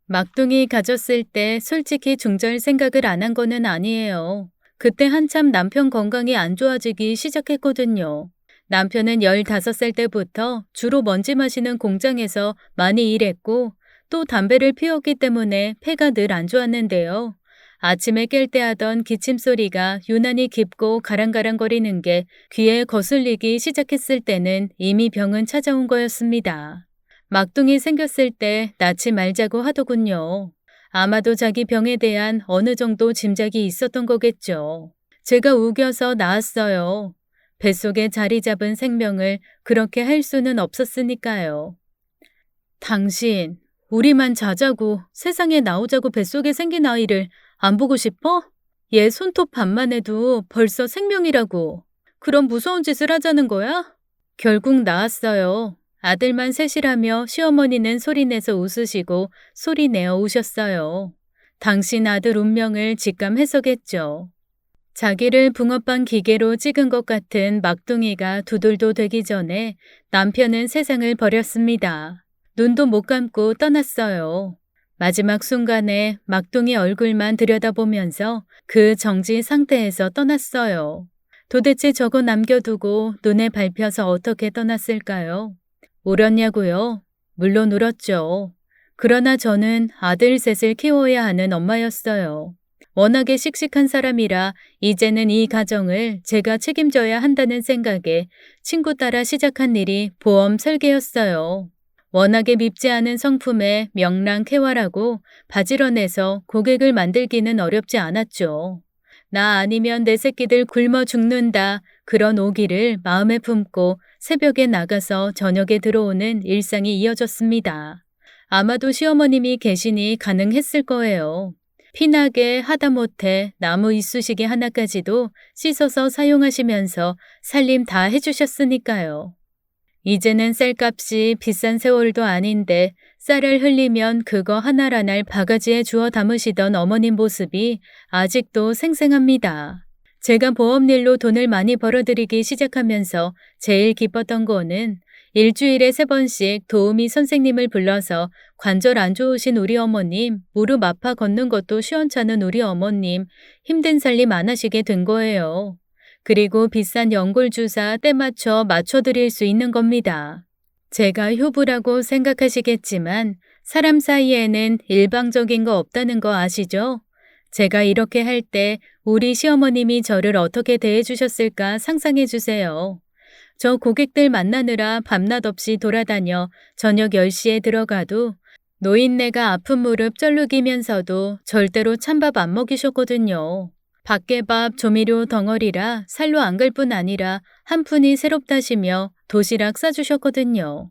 막둥이 가졌을 때 솔직히 중절 생각을 안 한 거는 아니에요. 그때 한참 남편 건강이 안 좋아지기 시작했거든요. 남편은 15살 때부터 주로 먼지 마시는 공장에서 많이 일했고 또 담배를 피웠기 때문에 폐가 늘 안 좋았는데요. 아침에 깰 때 하던 기침 소리가 유난히 깊고 가랑가랑거리는 게 귀에 거슬리기 시작했을 때는 이미 병은 찾아온 거였습니다. 막둥이 생겼을 때 낳지 말자고 하더군요. 아마도 자기 병에 대한 어느 정도 짐작이 있었던 거겠죠. 제가 우겨서 낳았어요. 뱃속에 자리 잡은 생명을 그렇게 할 수는 없었으니까요. 당신, 우리만 자자고 세상에 나오자고 뱃속에 생긴 아이를 안 보고 싶어? 얘 손톱 반만 해도 벌써 생명이라고. 그럼 무서운 짓을 하자는 거야? 결국 낳았어요. 아들만 셋이라며 시어머니는 소리내서 웃으시고 소리내어 우셨어요. 당신 아들 운명을 직감해서겠죠. 자기를 붕어빵 기계로 찍은 것 같은 막둥이가 두들도 되기 전에 남편은 세상을 버렸습니다. 눈도 못 감고 떠났어요. 마지막 순간에 막둥이 얼굴만 들여다보면서 그 정지 상태에서 떠났어요. 도대체 저거 남겨두고 눈에 밟혀서 어떻게 떠났을까요? 울었냐고요? 물론 울었죠. 그러나 저는 아들 셋을 키워야 하는 엄마였어요. 워낙에 씩씩한 사람이라 이제는 이 가정을 제가 책임져야 한다는 생각에 친구 따라 시작한 일이 보험 설계였어요. 워낙에 밉지 않은 성품에 명랑쾌활하고 바지런해서 고객을 만들기는 어렵지 않았죠. 나 아니면 내 새끼들 굶어 죽는다. 그런 오기를 마음에 품고 새벽에 나가서 저녁에 들어오는 일상이 이어졌습니다. 아마도 시어머님이 계시니 가능했을 거예요. 피나게 하다못해 나무 이쑤시개 하나까지도 씻어서 사용하시면서 살림 다 해주셨으니까요. 이제는 쌀값이 비싼 세월도 아닌데 쌀을 흘리면 그거 하나라날 바가지에 주워 담으시던 어머님 모습이 아직도 생생합니다. 제가 보험일로 돈을 많이 벌어들이기 시작하면서 제일 기뻤던 거는 일주일에 3번씩 도우미 선생님을 불러서 관절 안 좋으신 우리 어머님, 무릎 아파 걷는 것도 시원찮은 우리 어머님, 힘든 살림 안 하시게 된 거예요. 그리고 비싼 연골 주사 때 맞춰드릴 수 있는 겁니다. 제가 효부라고 생각하시겠지만 사람 사이에는 일방적인 거 없다는 거 아시죠? 제가 이렇게 할 때 우리 시어머님이 저를 어떻게 대해주셨을까 상상해 주세요. 저 고객들 만나느라 밤낮 없이 돌아다녀 저녁 10시에 들어가도 노인네가 아픈 무릎 쩔룩이면서도 절대로 찬밥 안 먹이셨거든요. 밖에밥 조미료 덩어리라 살로 안 갈 뿐 아니라 한 푼이 새롭다시며 도시락 싸주셨거든요.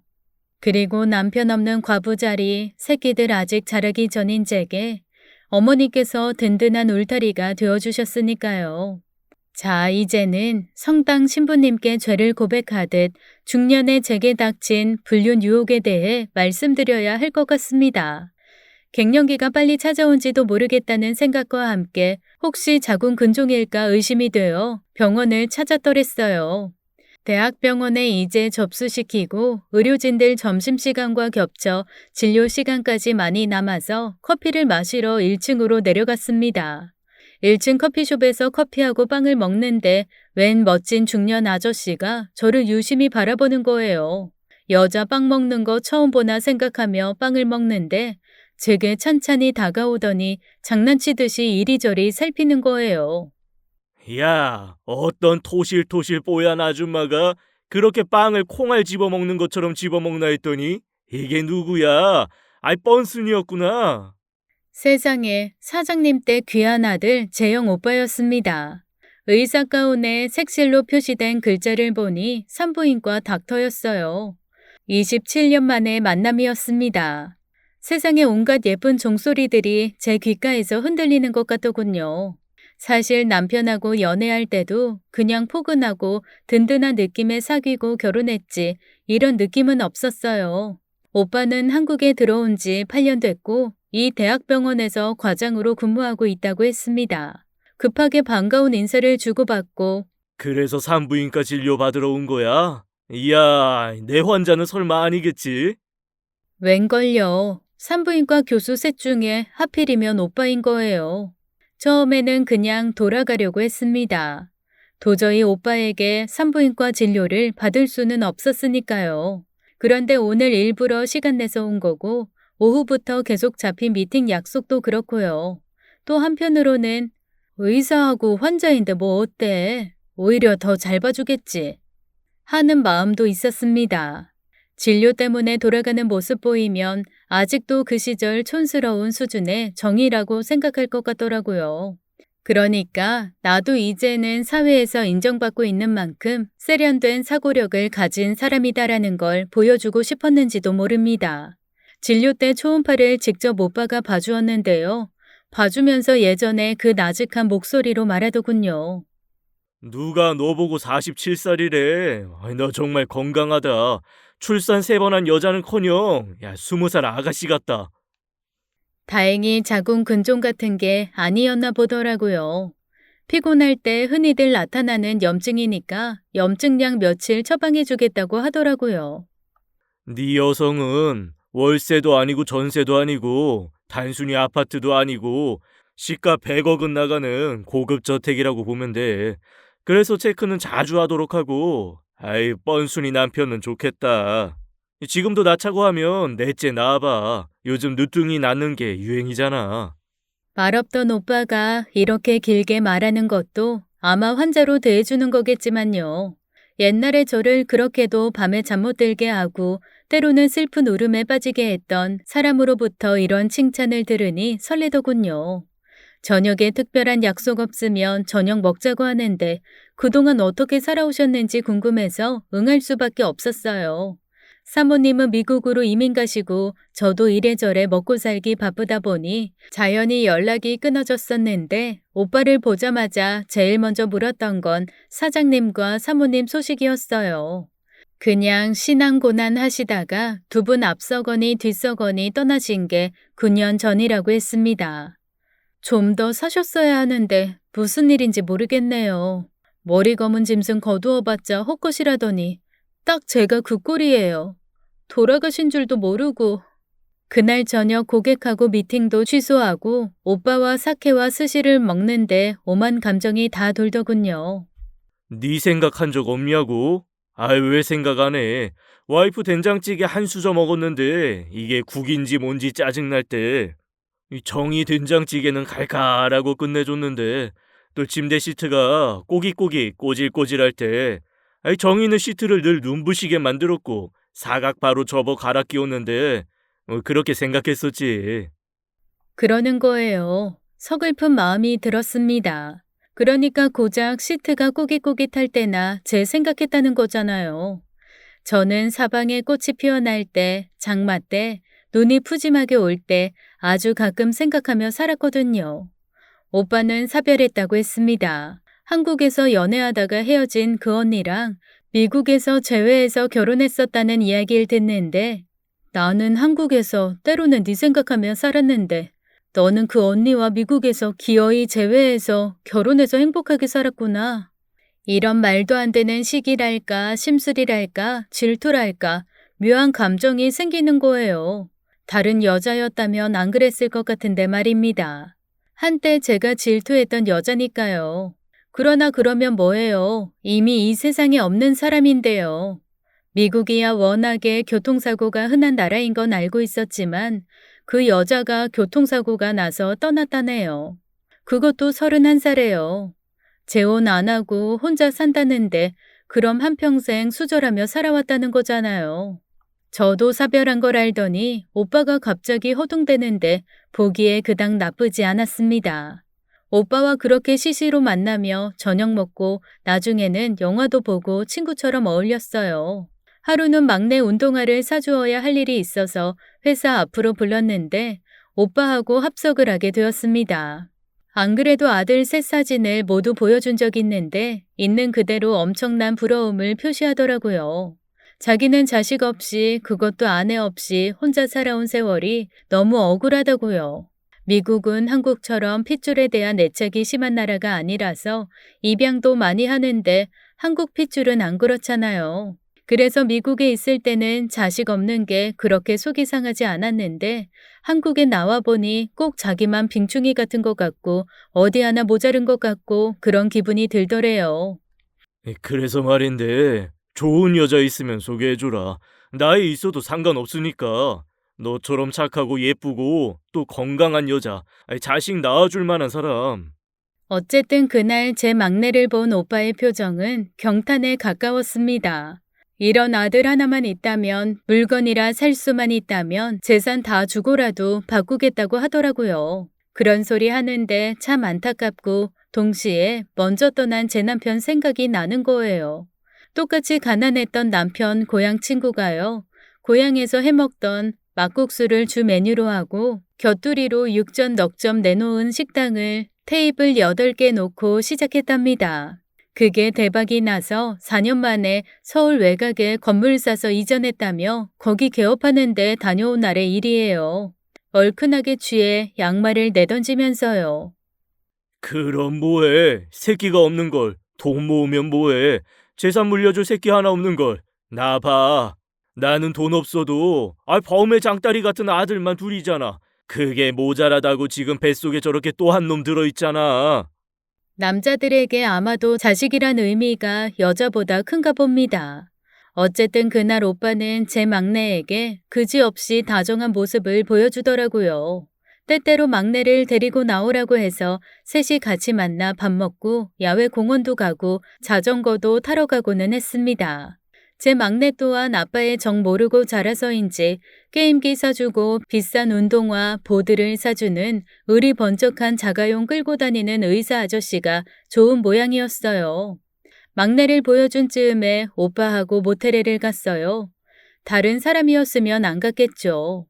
그리고 남편 없는 과부 자리, 새끼들 아직 자라기 전인 제게 어머니께서 든든한 울타리가 되어주셨으니까요. 자, 이제는 성당 신부님께 죄를 고백하듯 중년에 제게 닥친 불륜 유혹에 대해 말씀드려야 할 것 같습니다. 갱년기가 빨리 찾아온지도 모르겠다는 생각과 함께 혹시 자궁 근종일까 의심이 되어 병원을 찾았더랬어요. 대학병원에 이제 접수시키고 의료진들 점심시간과 겹쳐 진료 시간까지 많이 남아서 커피를 마시러 1층으로 내려갔습니다. 1층 커피숍에서 커피하고 빵을 먹는데 웬 멋진 중년 아저씨가 저를 유심히 바라보는 거예요. 여자 빵 먹는 거 처음 보나 생각하며 빵을 먹는데 제게 찬찬히 다가오더니 장난치듯이 이리저리 살피는 거예요. 야, 어떤 토실토실 뽀얀 아줌마가 그렇게 빵을 콩알 집어먹는 것처럼 집어먹나 했더니 이게 누구야? 아이, 뻔순이었구나. 세상에 사장님 때 귀한 아들 재영 오빠였습니다. 의사 가운에 색실로 표시된 글자를 보니 산부인과 닥터였어요. 27년 만에 만남이었습니다. 세상에 온갖 예쁜 종소리들이 제 귓가에서 흔들리는 것 같더군요. 사실 남편하고 연애할 때도 그냥 포근하고 든든한 느낌에 사귀고 결혼했지 이런 느낌은 없었어요. 오빠는 한국에 들어온 지 8년 됐고 이 대학병원에서 과장으로 근무하고 있다고 했습니다. 급하게 반가운 인사를 주고받고 그래서 산부인과 진료 받으러 온 거야? 이야, 내 환자는 설마 아니겠지? 웬걸요. 산부인과 교수 셋 중에 하필이면 오빠인 거예요. 처음에는 그냥 돌아가려고 했습니다. 도저히 오빠에게 산부인과 진료를 받을 수는 없었으니까요. 그런데 오늘 일부러 시간 내서 온 거고 오후부터 계속 잡힌 미팅 약속도 그렇고요. 또 한편으로는 의사하고 환자인데 뭐 어때? 오히려 더 잘 봐주겠지. 하는 마음도 있었습니다. 진료 때문에 돌아가는 모습 보이면 아직도 그 시절 촌스러운 수준의 정의라고 생각할 것 같더라고요. 그러니까 나도 이제는 사회에서 인정받고 있는 만큼 세련된 사고력을 가진 사람이다라는 걸 보여주고 싶었는지도 모릅니다. 진료 때 초음파를 직접 오빠가 봐주었는데요. 봐주면서 예전에 그 나직한 목소리로 말하더군요. 누가 너 보고 47살이래. 너 정말 건강하다. 출산 3번 한 여자는커녕 20살 아가씨 같다. 다행히 자궁 근종 같은 게 아니었나 보더라고요. 피곤할 때 흔히들 나타나는 염증이니까 염증약 며칠 처방해주겠다고 하더라고요. 네 여성은 월세도 아니고 전세도 아니고 단순히 아파트도 아니고 시가 100억은 나가는 고급 저택이라고 보면 돼. 그래서 체크는 자주 하도록 하고, 아이, 뻔순이 남편은 좋겠다. 지금도 낳자고 하면 넷째 낳아봐. 요즘 늦둥이 낳는 게 유행이잖아. 말없던 오빠가 이렇게 길게 말하는 것도 아마 환자로 대해주는 거겠지만요. 옛날에 저를 그렇게도 밤에 잠 못 들게 하고 때로는 슬픈 울음에 빠지게 했던 사람으로부터 이런 칭찬을 들으니 설레더군요. 저녁에 특별한 약속 없으면 저녁 먹자고 하는데 그동안 어떻게 살아오셨는지 궁금해서 응할 수밖에 없었어요. 사모님은 미국으로 이민 가시고 저도 이래저래 먹고 살기 바쁘다 보니 자연히 연락이 끊어졌었는데 오빠를 보자마자 제일 먼저 물었던 건 사장님과 사모님 소식이었어요. 그냥 신앙고난 하시다가 두 분 앞서거니 뒤서거니 떠나신 게 9년 전이라고 했습니다. 좀 더 사셨어야 하는데 무슨 일인지 모르겠네요. 머리 검은 짐승 거두어봤자 헛것이라더니 딱 제가 그 꼴이에요. 돌아가신 줄도 모르고. 그날 저녁 고객하고 미팅도 취소하고 오빠와 사케와 스시를 먹는데 오만 감정이 다 돌더군요. 네 생각한 적 없냐고? 아이, 왜 생각 안 해? 와이프 된장찌개 한 수저 먹었는데 이게 국인지 뭔지 짜증날 때 이 정이 된장찌개는 갈갈하고 끝내줬는데 또 침대 시트가 꼬깃꼬깃 꼬질꼬질할 때 아이, 정이는 시트를 늘 눈부시게 만들었고 사각 바로 접어 갈아 끼웠는데 그렇게 생각했었지. 그러는 거예요. 서글픈 마음이 들었습니다. 그러니까 고작 시트가 꼬깃꼬깃할 때나 제 생각했다는 거잖아요. 저는 사방에 꽃이 피어날 때, 장마 때, 눈이 푸짐하게 올 때 아주 가끔 생각하며 살았거든요. 오빠는 사별했다고 했습니다. 한국에서 연애하다가 헤어진 그 언니랑 미국에서 재회해서 결혼했었다는 이야기를 듣는데 나는 한국에서 때로는 네 생각하며 살았는데 너는 그 언니와 미국에서 기어이 재회해서 결혼해서 행복하게 살았구나. 이런 말도 안 되는 시기랄까, 심술이랄까, 질투랄까, 묘한 감정이 생기는 거예요. 다른 여자였다면 안 그랬을 것 같은데 말입니다. 한때 제가 질투했던 여자니까요. 그러나 그러면 뭐예요? 이미 이 세상에 없는 사람인데요. 미국이야 워낙에 교통사고가 흔한 나라인 건 알고 있었지만 그 여자가 교통사고가 나서 떠났다네요. 그것도 31살에요. 재혼 안 하고 혼자 산다는데 그럼 한평생 수절하며 살아왔다는 거잖아요. 저도 사별한 걸 알더니 오빠가 갑자기 허둥대는데 보기에 그닥 나쁘지 않았습니다. 오빠와 그렇게 시시로 만나며 저녁 먹고 나중에는 영화도 보고 친구처럼 어울렸어요. 하루는 막내 운동화를 사주어야 할 일이 있어서 회사 앞으로 불렀는데 오빠하고 합석을 하게 되었습니다. 안 그래도 아들 셋 사진을 모두 보여준 적 있는데 있는 그대로 엄청난 부러움을 표시하더라고요. 자기는 자식 없이 그것도 아내 없이 혼자 살아온 세월이 너무 억울하다고요. 미국은 한국처럼 핏줄에 대한 애착이 심한 나라가 아니라서 입양도 많이 하는데 한국 핏줄은 안 그렇잖아요. 그래서 미국에 있을 때는 자식 없는 게 그렇게 속이 상하지 않았는데 한국에 나와 보니 꼭 자기만 빙충이 같은 것 같고 어디 하나 모자른 것 같고 그런 기분이 들더래요. 그래서 말인데 좋은 여자 있으면 소개해주라. 나이 있어도 상관없으니까. 너처럼 착하고 예쁘고 또 건강한 여자, 아니, 자식 낳아줄 만한 사람. 어쨌든 그날 제 막내를 본 오빠의 표정은 경탄에 가까웠습니다. 이런 아들 하나만 있다면 물건이라 살 수만 있다면 재산 다 주고라도 바꾸겠다고 하더라고요. 그런 소리 하는데 참 안타깝고 동시에 먼저 떠난 제 남편 생각이 나는 거예요. 똑같이 가난했던 남편 고향 친구가요. 고향에서 해먹던 막국수를 주 메뉴로 하고 곁두리로 육전 넉점 내놓은 식당을 테이블 8개 놓고 시작했답니다. 그게 대박이 나서 4년 만에 서울 외곽에 건물 사서 이전했다며 거기 개업하는데 다녀온 날의 일이에요. 얼큰하게 취해 양말을 내던지면서요. 그럼 뭐해? 새끼가 없는 걸. 돈 모으면 뭐해? 재산 물려줄 새끼 하나 없는 걸. 나 봐. 나는 돈 없어도 범의 장따리 같은 아들만 둘이잖아. 그게 모자라다고 지금 뱃속에 저렇게 또 한 놈 들어있잖아. 남자들에게 아마도 자식이란 의미가 여자보다 큰가 봅니다. 어쨌든 그날 오빠는 제 막내에게 그지없이 다정한 모습을 보여주더라고요. 때때로 막내를 데리고 나오라고 해서 셋이 같이 만나 밥 먹고 야외 공원도 가고 자전거도 타러 가고는 했습니다. 제 막내 또한 아빠의 정 모르고 자라서인지 게임기 사주고 비싼 운동화, 보드를 사주는 의리 번쩍한 자가용 끌고 다니는 의사 아저씨가 좋은 모양이었어요. 막내를 보여준 즈음에 오빠하고 모텔에를 갔어요. 다른 사람이었으면 안 갔겠죠.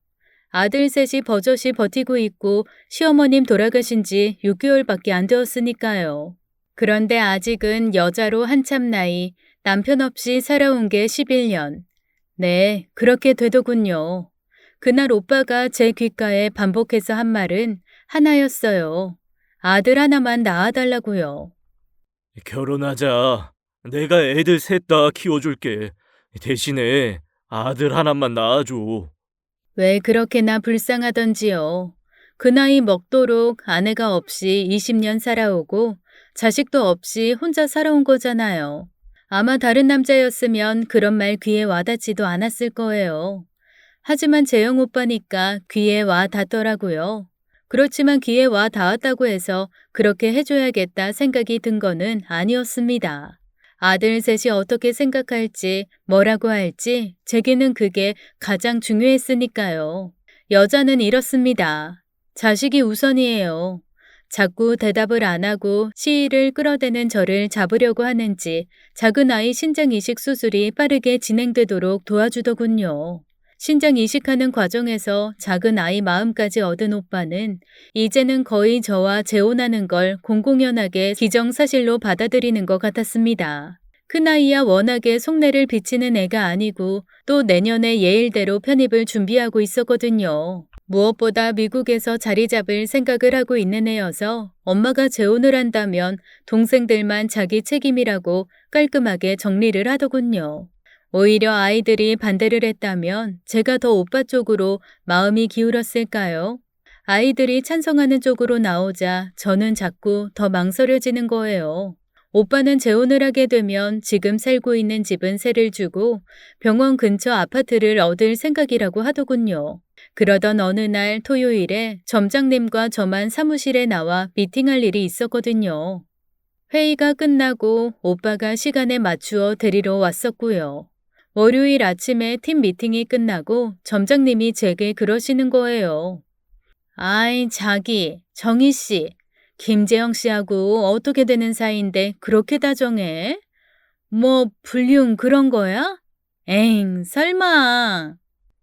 아들 셋이 버젓이 버티고 있고 시어머님 돌아가신 지 6개월밖에 안 되었으니까요. 그런데 아직은 여자로 한참 나이, 남편 없이 살아온 게 11년. 네, 그렇게 되더군요. 그날 오빠가 제 귓가에 반복해서 한 말은 하나였어요. 아들 하나만 낳아달라고요. 결혼하자. 내가 애들 셋 다 키워줄게. 대신에 아들 하나만 낳아줘. 왜 그렇게나 불쌍하던지요. 그 나이 먹도록 아내가 없이 20년 살아오고 자식도 없이 혼자 살아온 거잖아요. 아마 다른 남자였으면 그런 말 귀에 와닿지도 않았을 거예요. 하지만 재영 오빠니까 귀에 와 닿더라고요. 그렇지만 귀에 와 닿았다고 해서 그렇게 해줘야겠다 생각이 든 거는 아니었습니다. 아들 셋이 어떻게 생각할지, 뭐라고 할지 제게는 그게 가장 중요했으니까요. 여자는 이렇습니다. 자식이 우선이에요. 자꾸 대답을 안 하고 시위를 끌어대는 저를 잡으려고 하는지 작은 아이 신장 이식 수술이 빠르게 진행되도록 도와주더군요. 신장 이식하는 과정에서 작은 아이 마음까지 얻은 오빠는 이제는 거의 저와 재혼하는 걸 공공연하게 기정사실로 받아들이는 것 같았습니다. 큰아이야 워낙에 속내를 비치는 애가 아니고 또 내년에 예일대로 편입을 준비하고 있었거든요. 무엇보다 미국에서 자리 잡을 생각을 하고 있는 애여서 엄마가 재혼을 한다면 동생들만 자기 책임이라고 깔끔하게 정리를 하더군요. 오히려 아이들이 반대를 했다면 제가 더 오빠 쪽으로 마음이 기울었을까요? 아이들이 찬성하는 쪽으로 나오자 저는 자꾸 더 망설여지는 거예요. 오빠는 재혼을 하게 되면 지금 살고 있는 집은 세를 주고 병원 근처 아파트를 얻을 생각이라고 하더군요. 그러던 어느 날 토요일에 점장님과 저만 사무실에 나와 미팅할 일이 있었거든요. 회의가 끝나고 오빠가 시간에 맞추어 데리러 왔었고요. 월요일 아침에 팀 미팅이 끝나고 점장님이 제게 그러시는 거예요. 아이, 자기, 정희 씨, 김재영 씨하고 어떻게 되는 사이인데 그렇게 다정해? 뭐 불륜 그런 거야? 에잉, 설마.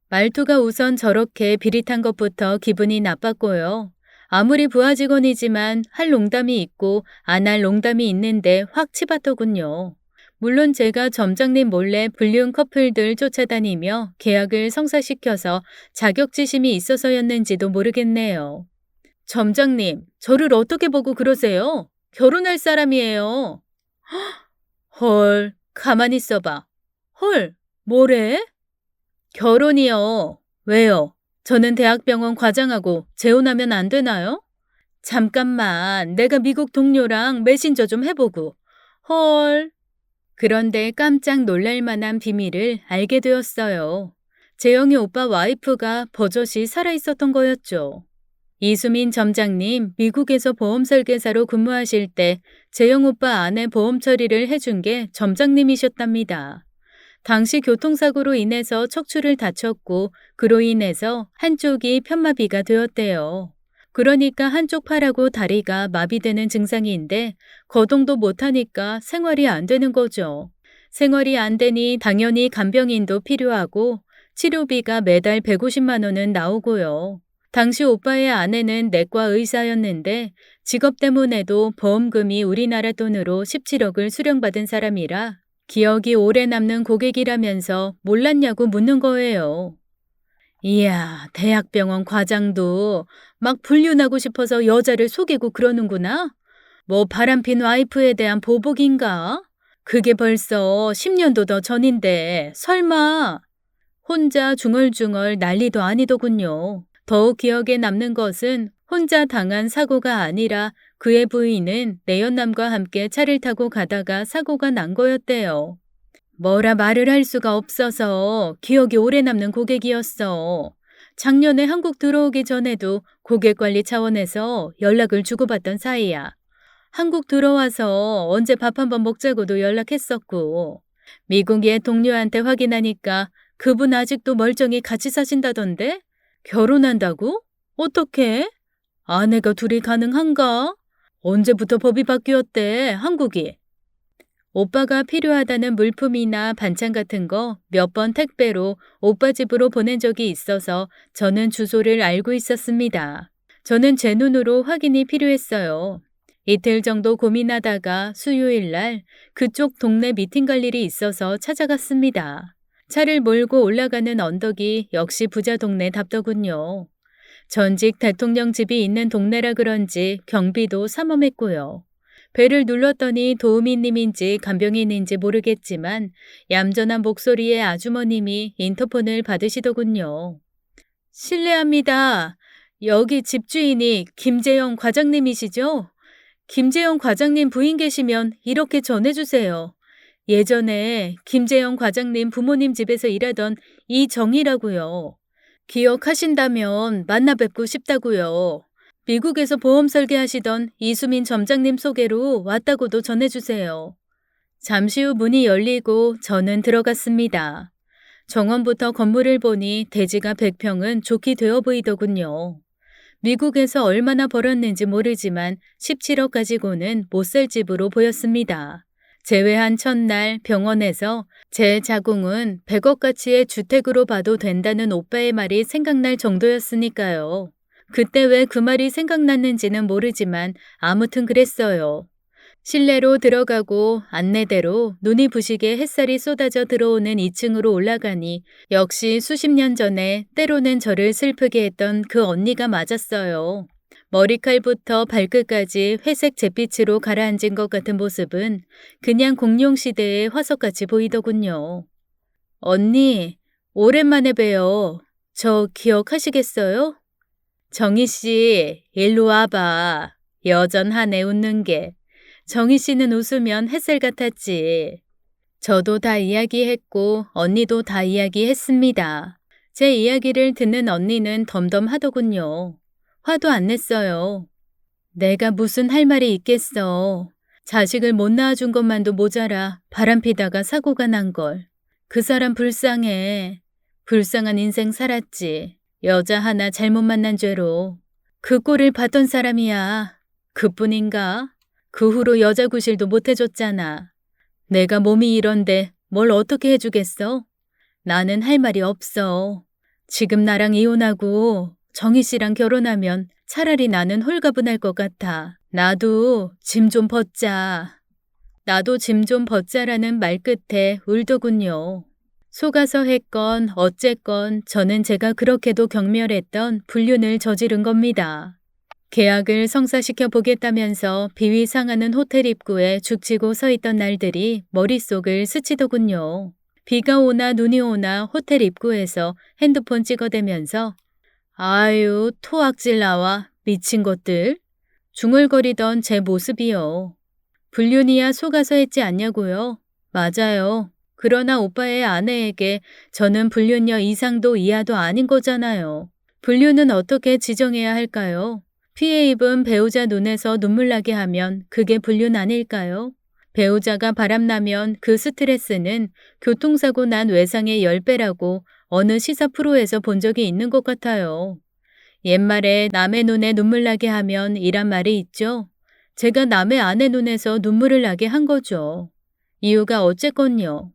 말투가 우선 저렇게 비릿한 것부터 기분이 나빴고요. 아무리 부하 직원이지만 할 농담이 있고 안 할 농담이 있는데 확 치받더군요. 물론 제가 점장님 몰래 불륜 커플들 쫓아다니며 계약을 성사시켜서 자격지심이 있어서였는지도 모르겠네요. 점장님, 저를 어떻게 보고 그러세요? 결혼할 사람이에요. 헐, 가만히 있어봐. 헐, 뭐래? 결혼이요. 왜요? 저는 대학병원 과장하고 재혼하면 안 되나요? 잠깐만, 내가 미국 동료랑 메신저 좀 해보고. 헐. 그런데 깜짝 놀랄 만한 비밀을 알게 되었어요. 재영이 오빠 와이프가 버젓이 살아있었던 거였죠. 이수민 점장님, 미국에서 보험 설계사로 근무하실 때 재영 오빠 아내 보험 처리를 해준 게 점장님이셨답니다. 당시 교통사고로 인해서 척추를 다쳤고 그로 인해서 한쪽이 편마비가 되었대요. 그러니까 한쪽 팔하고 다리가 마비되는 증상인데 거동도 못하니까 생활이 안 되는 거죠. 생활이 안 되니 당연히 간병인도 필요하고 치료비가 매달 150만 원은 나오고요. 당시 오빠의 아내는 내과 의사였는데 직업 때문에도 보험금이 우리나라 돈으로 17억을 수령받은 사람이라 기억이 오래 남는 고객이라면서 몰랐냐고 묻는 거예요. 이야, 대학병원 과장도 막 불륜하고 싶어서 여자를 속이고 그러는구나? 뭐 바람핀 와이프에 대한 보복인가? 그게 벌써 10년도 더 전인데 설마. 혼자 중얼중얼 난리도 아니더군요. 더욱 기억에 남는 것은 혼자 당한 사고가 아니라 그의 부인은 내연남과 함께 차를 타고 가다가 사고가 난 거였대요. 뭐라 말을 할 수가 없어서 기억이 오래 남는 고객이었어. 작년에 한국 들어오기 전에도 고객 관리 차원에서 연락을 주고받던 사이야. 한국 들어와서 언제 밥 한번 먹자고도 연락했었고, 미국의 동료한테 확인하니까 그분 아직도 멀쩡히 같이 사신다던데? 결혼한다고? 어떻게? 아내가 둘이 가능한가? 언제부터 법이 바뀌었대, 한국이? 오빠가 필요하다는 물품이나 반찬 같은 거 몇 번 택배로 오빠 집으로 보낸 적이 있어서 저는 주소를 알고 있었습니다. 저는 제 눈으로 확인이 필요했어요. 이틀 정도 고민하다가 수요일 날 그쪽 동네 미팅 갈 일이 있어서 찾아갔습니다. 차를 몰고 올라가는 언덕이 역시 부자 동네답더군요. 전직 대통령 집이 있는 동네라 그런지 경비도 삼엄했고요. 배를 눌렀더니 도우미님인지 간병인인지 모르겠지만 얌전한 목소리의 아주머님이 인터폰을 받으시더군요. 실례합니다. 여기 집주인이 김재영 과장님이시죠? 김재영 과장님 부인 계시면 이렇게 전해주세요. 예전에 김재영 과장님 부모님 집에서 일하던 이정희라고요. 기억하신다면 만나 뵙고 싶다고요. 미국에서 보험 설계하시던 이수민 점장님 소개로 왔다고도 전해주세요. 잠시 후 문이 열리고 저는 들어갔습니다. 정원부터 건물을 보니 대지가 100평은 좋게 되어 보이더군요. 미국에서 얼마나 벌었는지 모르지만 17억 가지고는 못 살 집으로 보였습니다. 재회한 첫날 병원에서 제 자궁은 100억 가치의 주택으로 봐도 된다는 오빠의 말이 생각날 정도였으니까요. 그때 왜 그 말이 생각났는지는 모르지만 아무튼 그랬어요. 실내로 들어가고 안내대로 눈이 부시게 햇살이 쏟아져 들어오는 2층으로 올라가니 역시 수십 년 전에 때로는 저를 슬프게 했던 그 언니가 맞았어요. 머리칼부터 발끝까지 회색 잿빛으로 가라앉은 것 같은 모습은 그냥 공룡시대의 화석같이 보이더군요. 언니, 오랜만에 봬요. 저 기억하시겠어요? 정희 씨, 일로 와봐. 여전하네 웃는 게. 정희 씨는 웃으면 햇살 같았지. 저도 다 이야기했고 언니도 다 이야기했습니다. 제 이야기를 듣는 언니는 덤덤하더군요. 화도 안 냈어요. 내가 무슨 할 말이 있겠어. 자식을 못 낳아준 것만도 모자라 바람피다가 사고가 난 걸. 그 사람 불쌍해. 불쌍한 인생 살았지. 여자 하나 잘못 만난 죄로. 그 꼴을 봤던 사람이야. 그뿐인가? 그 후로 여자 구실도 못 해줬잖아. 내가 몸이 이런데 뭘 어떻게 해주겠어? 나는 할 말이 없어. 지금 나랑 이혼하고 정희 씨랑 결혼하면 차라리 나는 홀가분할 것 같아. 나도 짐 좀 벗자. 나도 짐 좀 벗자라는 말 끝에 울더군요. 속아서 했건 어쨌건 저는 제가 그렇게도 경멸했던 불륜을 저지른 겁니다. 계약을 성사시켜 보겠다면서 비위 상하는 호텔 입구에 죽치고 서 있던 날들이 머릿속을 스치더군요. 비가 오나 눈이 오나 호텔 입구에서 핸드폰 찍어대면서 아유 토악질 나와 미친 것들. 중얼거리던 제 모습이요. 불륜이야 속아서 했지 않냐고요? 맞아요. 그러나 오빠의 아내에게 저는 불륜녀 이상도 이하도 아닌 거잖아요. 불륜은 어떻게 지정해야 할까요? 피해 입은 배우자 눈에서 눈물 나게 하면 그게 불륜 아닐까요? 배우자가 바람나면 그 스트레스는 교통사고 난 외상의 10배라고 어느 시사 프로에서 본 적이 있는 것 같아요. 옛말에 남의 눈에 눈물 나게 하면 이란 말이 있죠. 제가 남의 아내 눈에서 눈물을 나게 한 거죠. 이유가 어쨌건요.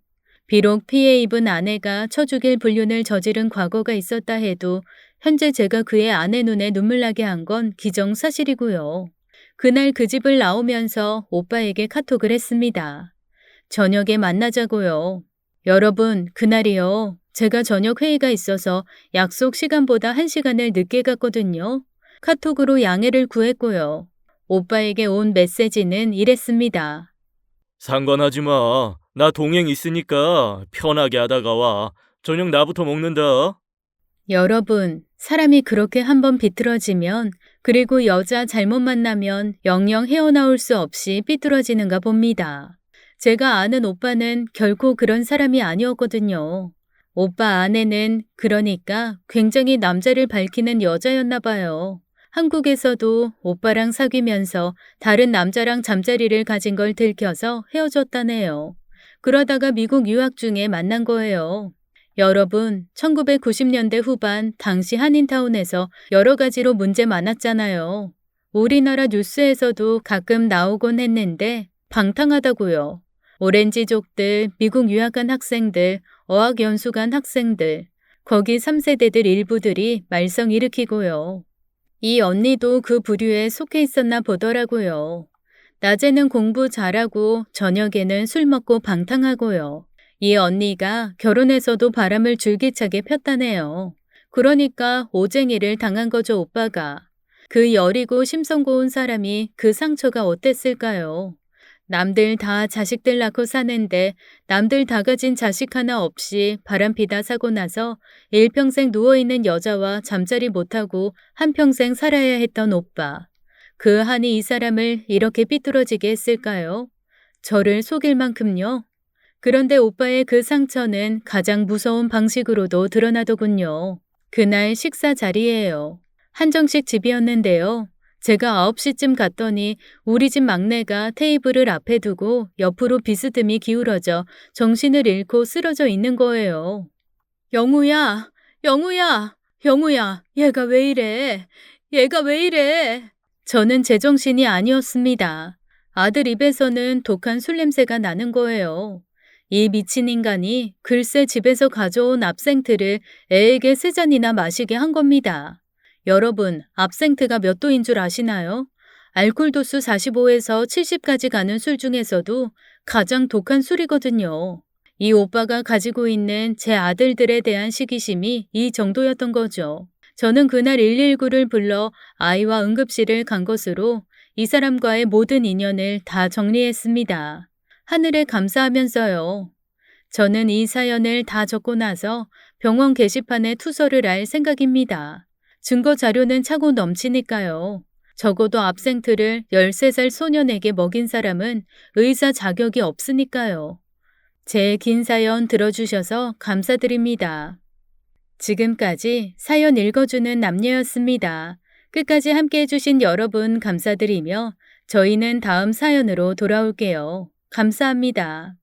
비록 피해 입은 아내가 쳐 죽일 불륜을 저지른 과거가 있었다 해도 현재 제가 그의 아내 눈에 눈물 나게 한 건 기정사실이고요. 그날 그 집을 나오면서 오빠에게 카톡을 했습니다. 저녁에 만나자고요. 여러분, 그날이요. 제가 저녁 회의가 있어서 약속 시간보다 1시간을 늦게 갔거든요. 카톡으로 양해를 구했고요. 오빠에게 온 메시지는 이랬습니다. 상관하지 마. 나 동행 있으니까 편하게 하다가 와. 저녁 나부터 먹는다. 여러분, 사람이 그렇게 한번 비틀어지면 그리고 여자 잘못 만나면 영영 헤어나올 수 없이 삐뚤어지는가 봅니다. 제가 아는 오빠는 결코 그런 사람이 아니었거든요. 오빠 아내는 그러니까 굉장히 남자를 밝히는 여자였나 봐요. 한국에서도 오빠랑 사귀면서 다른 남자랑 잠자리를 가진 걸 들켜서 헤어졌다네요. 그러다가 미국 유학 중에 만난 거예요. 여러분, 1990년대 후반 당시 한인타운에서 여러 가지로 문제 많았잖아요. 우리나라 뉴스에서도 가끔 나오곤 했는데 방탕하다고요. 오렌지족들, 미국 유학 간 학생들, 어학연수 간 학생들, 거기 3세대들 일부들이 말썽 일으키고요. 이 언니도 그 부류에 속해 있었나 보더라고요. 낮에는 공부 잘하고 저녁에는 술 먹고 방탕하고요. 이 언니가 결혼해서도 바람을 줄기차게 폈다네요. 그러니까 오쟁이를 당한 거죠, 오빠가. 그 여리고 심성 고운 사람이 그 상처가 어땠을까요? 남들 다 자식들 낳고 사는데 남들 다 가진 자식 하나 없이 바람피다 사고 나서 일평생 누워있는 여자와 잠자리 못하고 한평생 살아야 했던 오빠. 그 한이 이 사람을 이렇게 삐뚤어지게 했을까요? 저를 속일 만큼요? 그런데 오빠의 그 상처는 가장 무서운 방식으로도 드러나더군요. 그날 식사 자리예요. 한정식 집이었는데요. 제가 9시쯤 갔더니 우리 집 막내가 테이블을 앞에 두고 옆으로 비스듬히 기울어져 정신을 잃고 쓰러져 있는 거예요. 영우야, 영우야, 영우야, 얘가 왜 이래? 얘가 왜 이래? 저는 제정신이 아니었습니다. 아들 입에서는 독한 술 냄새가 나는 거예요. 이 미친 인간이 글쎄 집에서 가져온 압생트를 애에게 3잔이나 마시게 한 겁니다. 여러분, 압생트가 몇 도인 줄 아시나요? 알코올 도수 45에서 70까지 가는 술 중에서도 가장 독한 술이거든요. 이 오빠가 가지고 있는 제 아들들에 대한 시기심이 이 정도였던 거죠. 저는 그날 119를 불러 아이와 응급실을 간 것으로 이 사람과의 모든 인연을 다 정리했습니다. 하늘에 감사하면서요. 저는 이 사연을 다 적고 나서 병원 게시판에 투서를 할 생각입니다. 증거 자료는 차고 넘치니까요. 적어도 압생트를 13살 소년에게 먹인 사람은 의사 자격이 없으니까요. 제 긴 사연 들어주셔서 감사드립니다. 지금까지 사연 읽어주는 남녀였습니다. 끝까지 함께 해주신 여러분 감사드리며 저희는 다음 사연으로 돌아올게요. 감사합니다.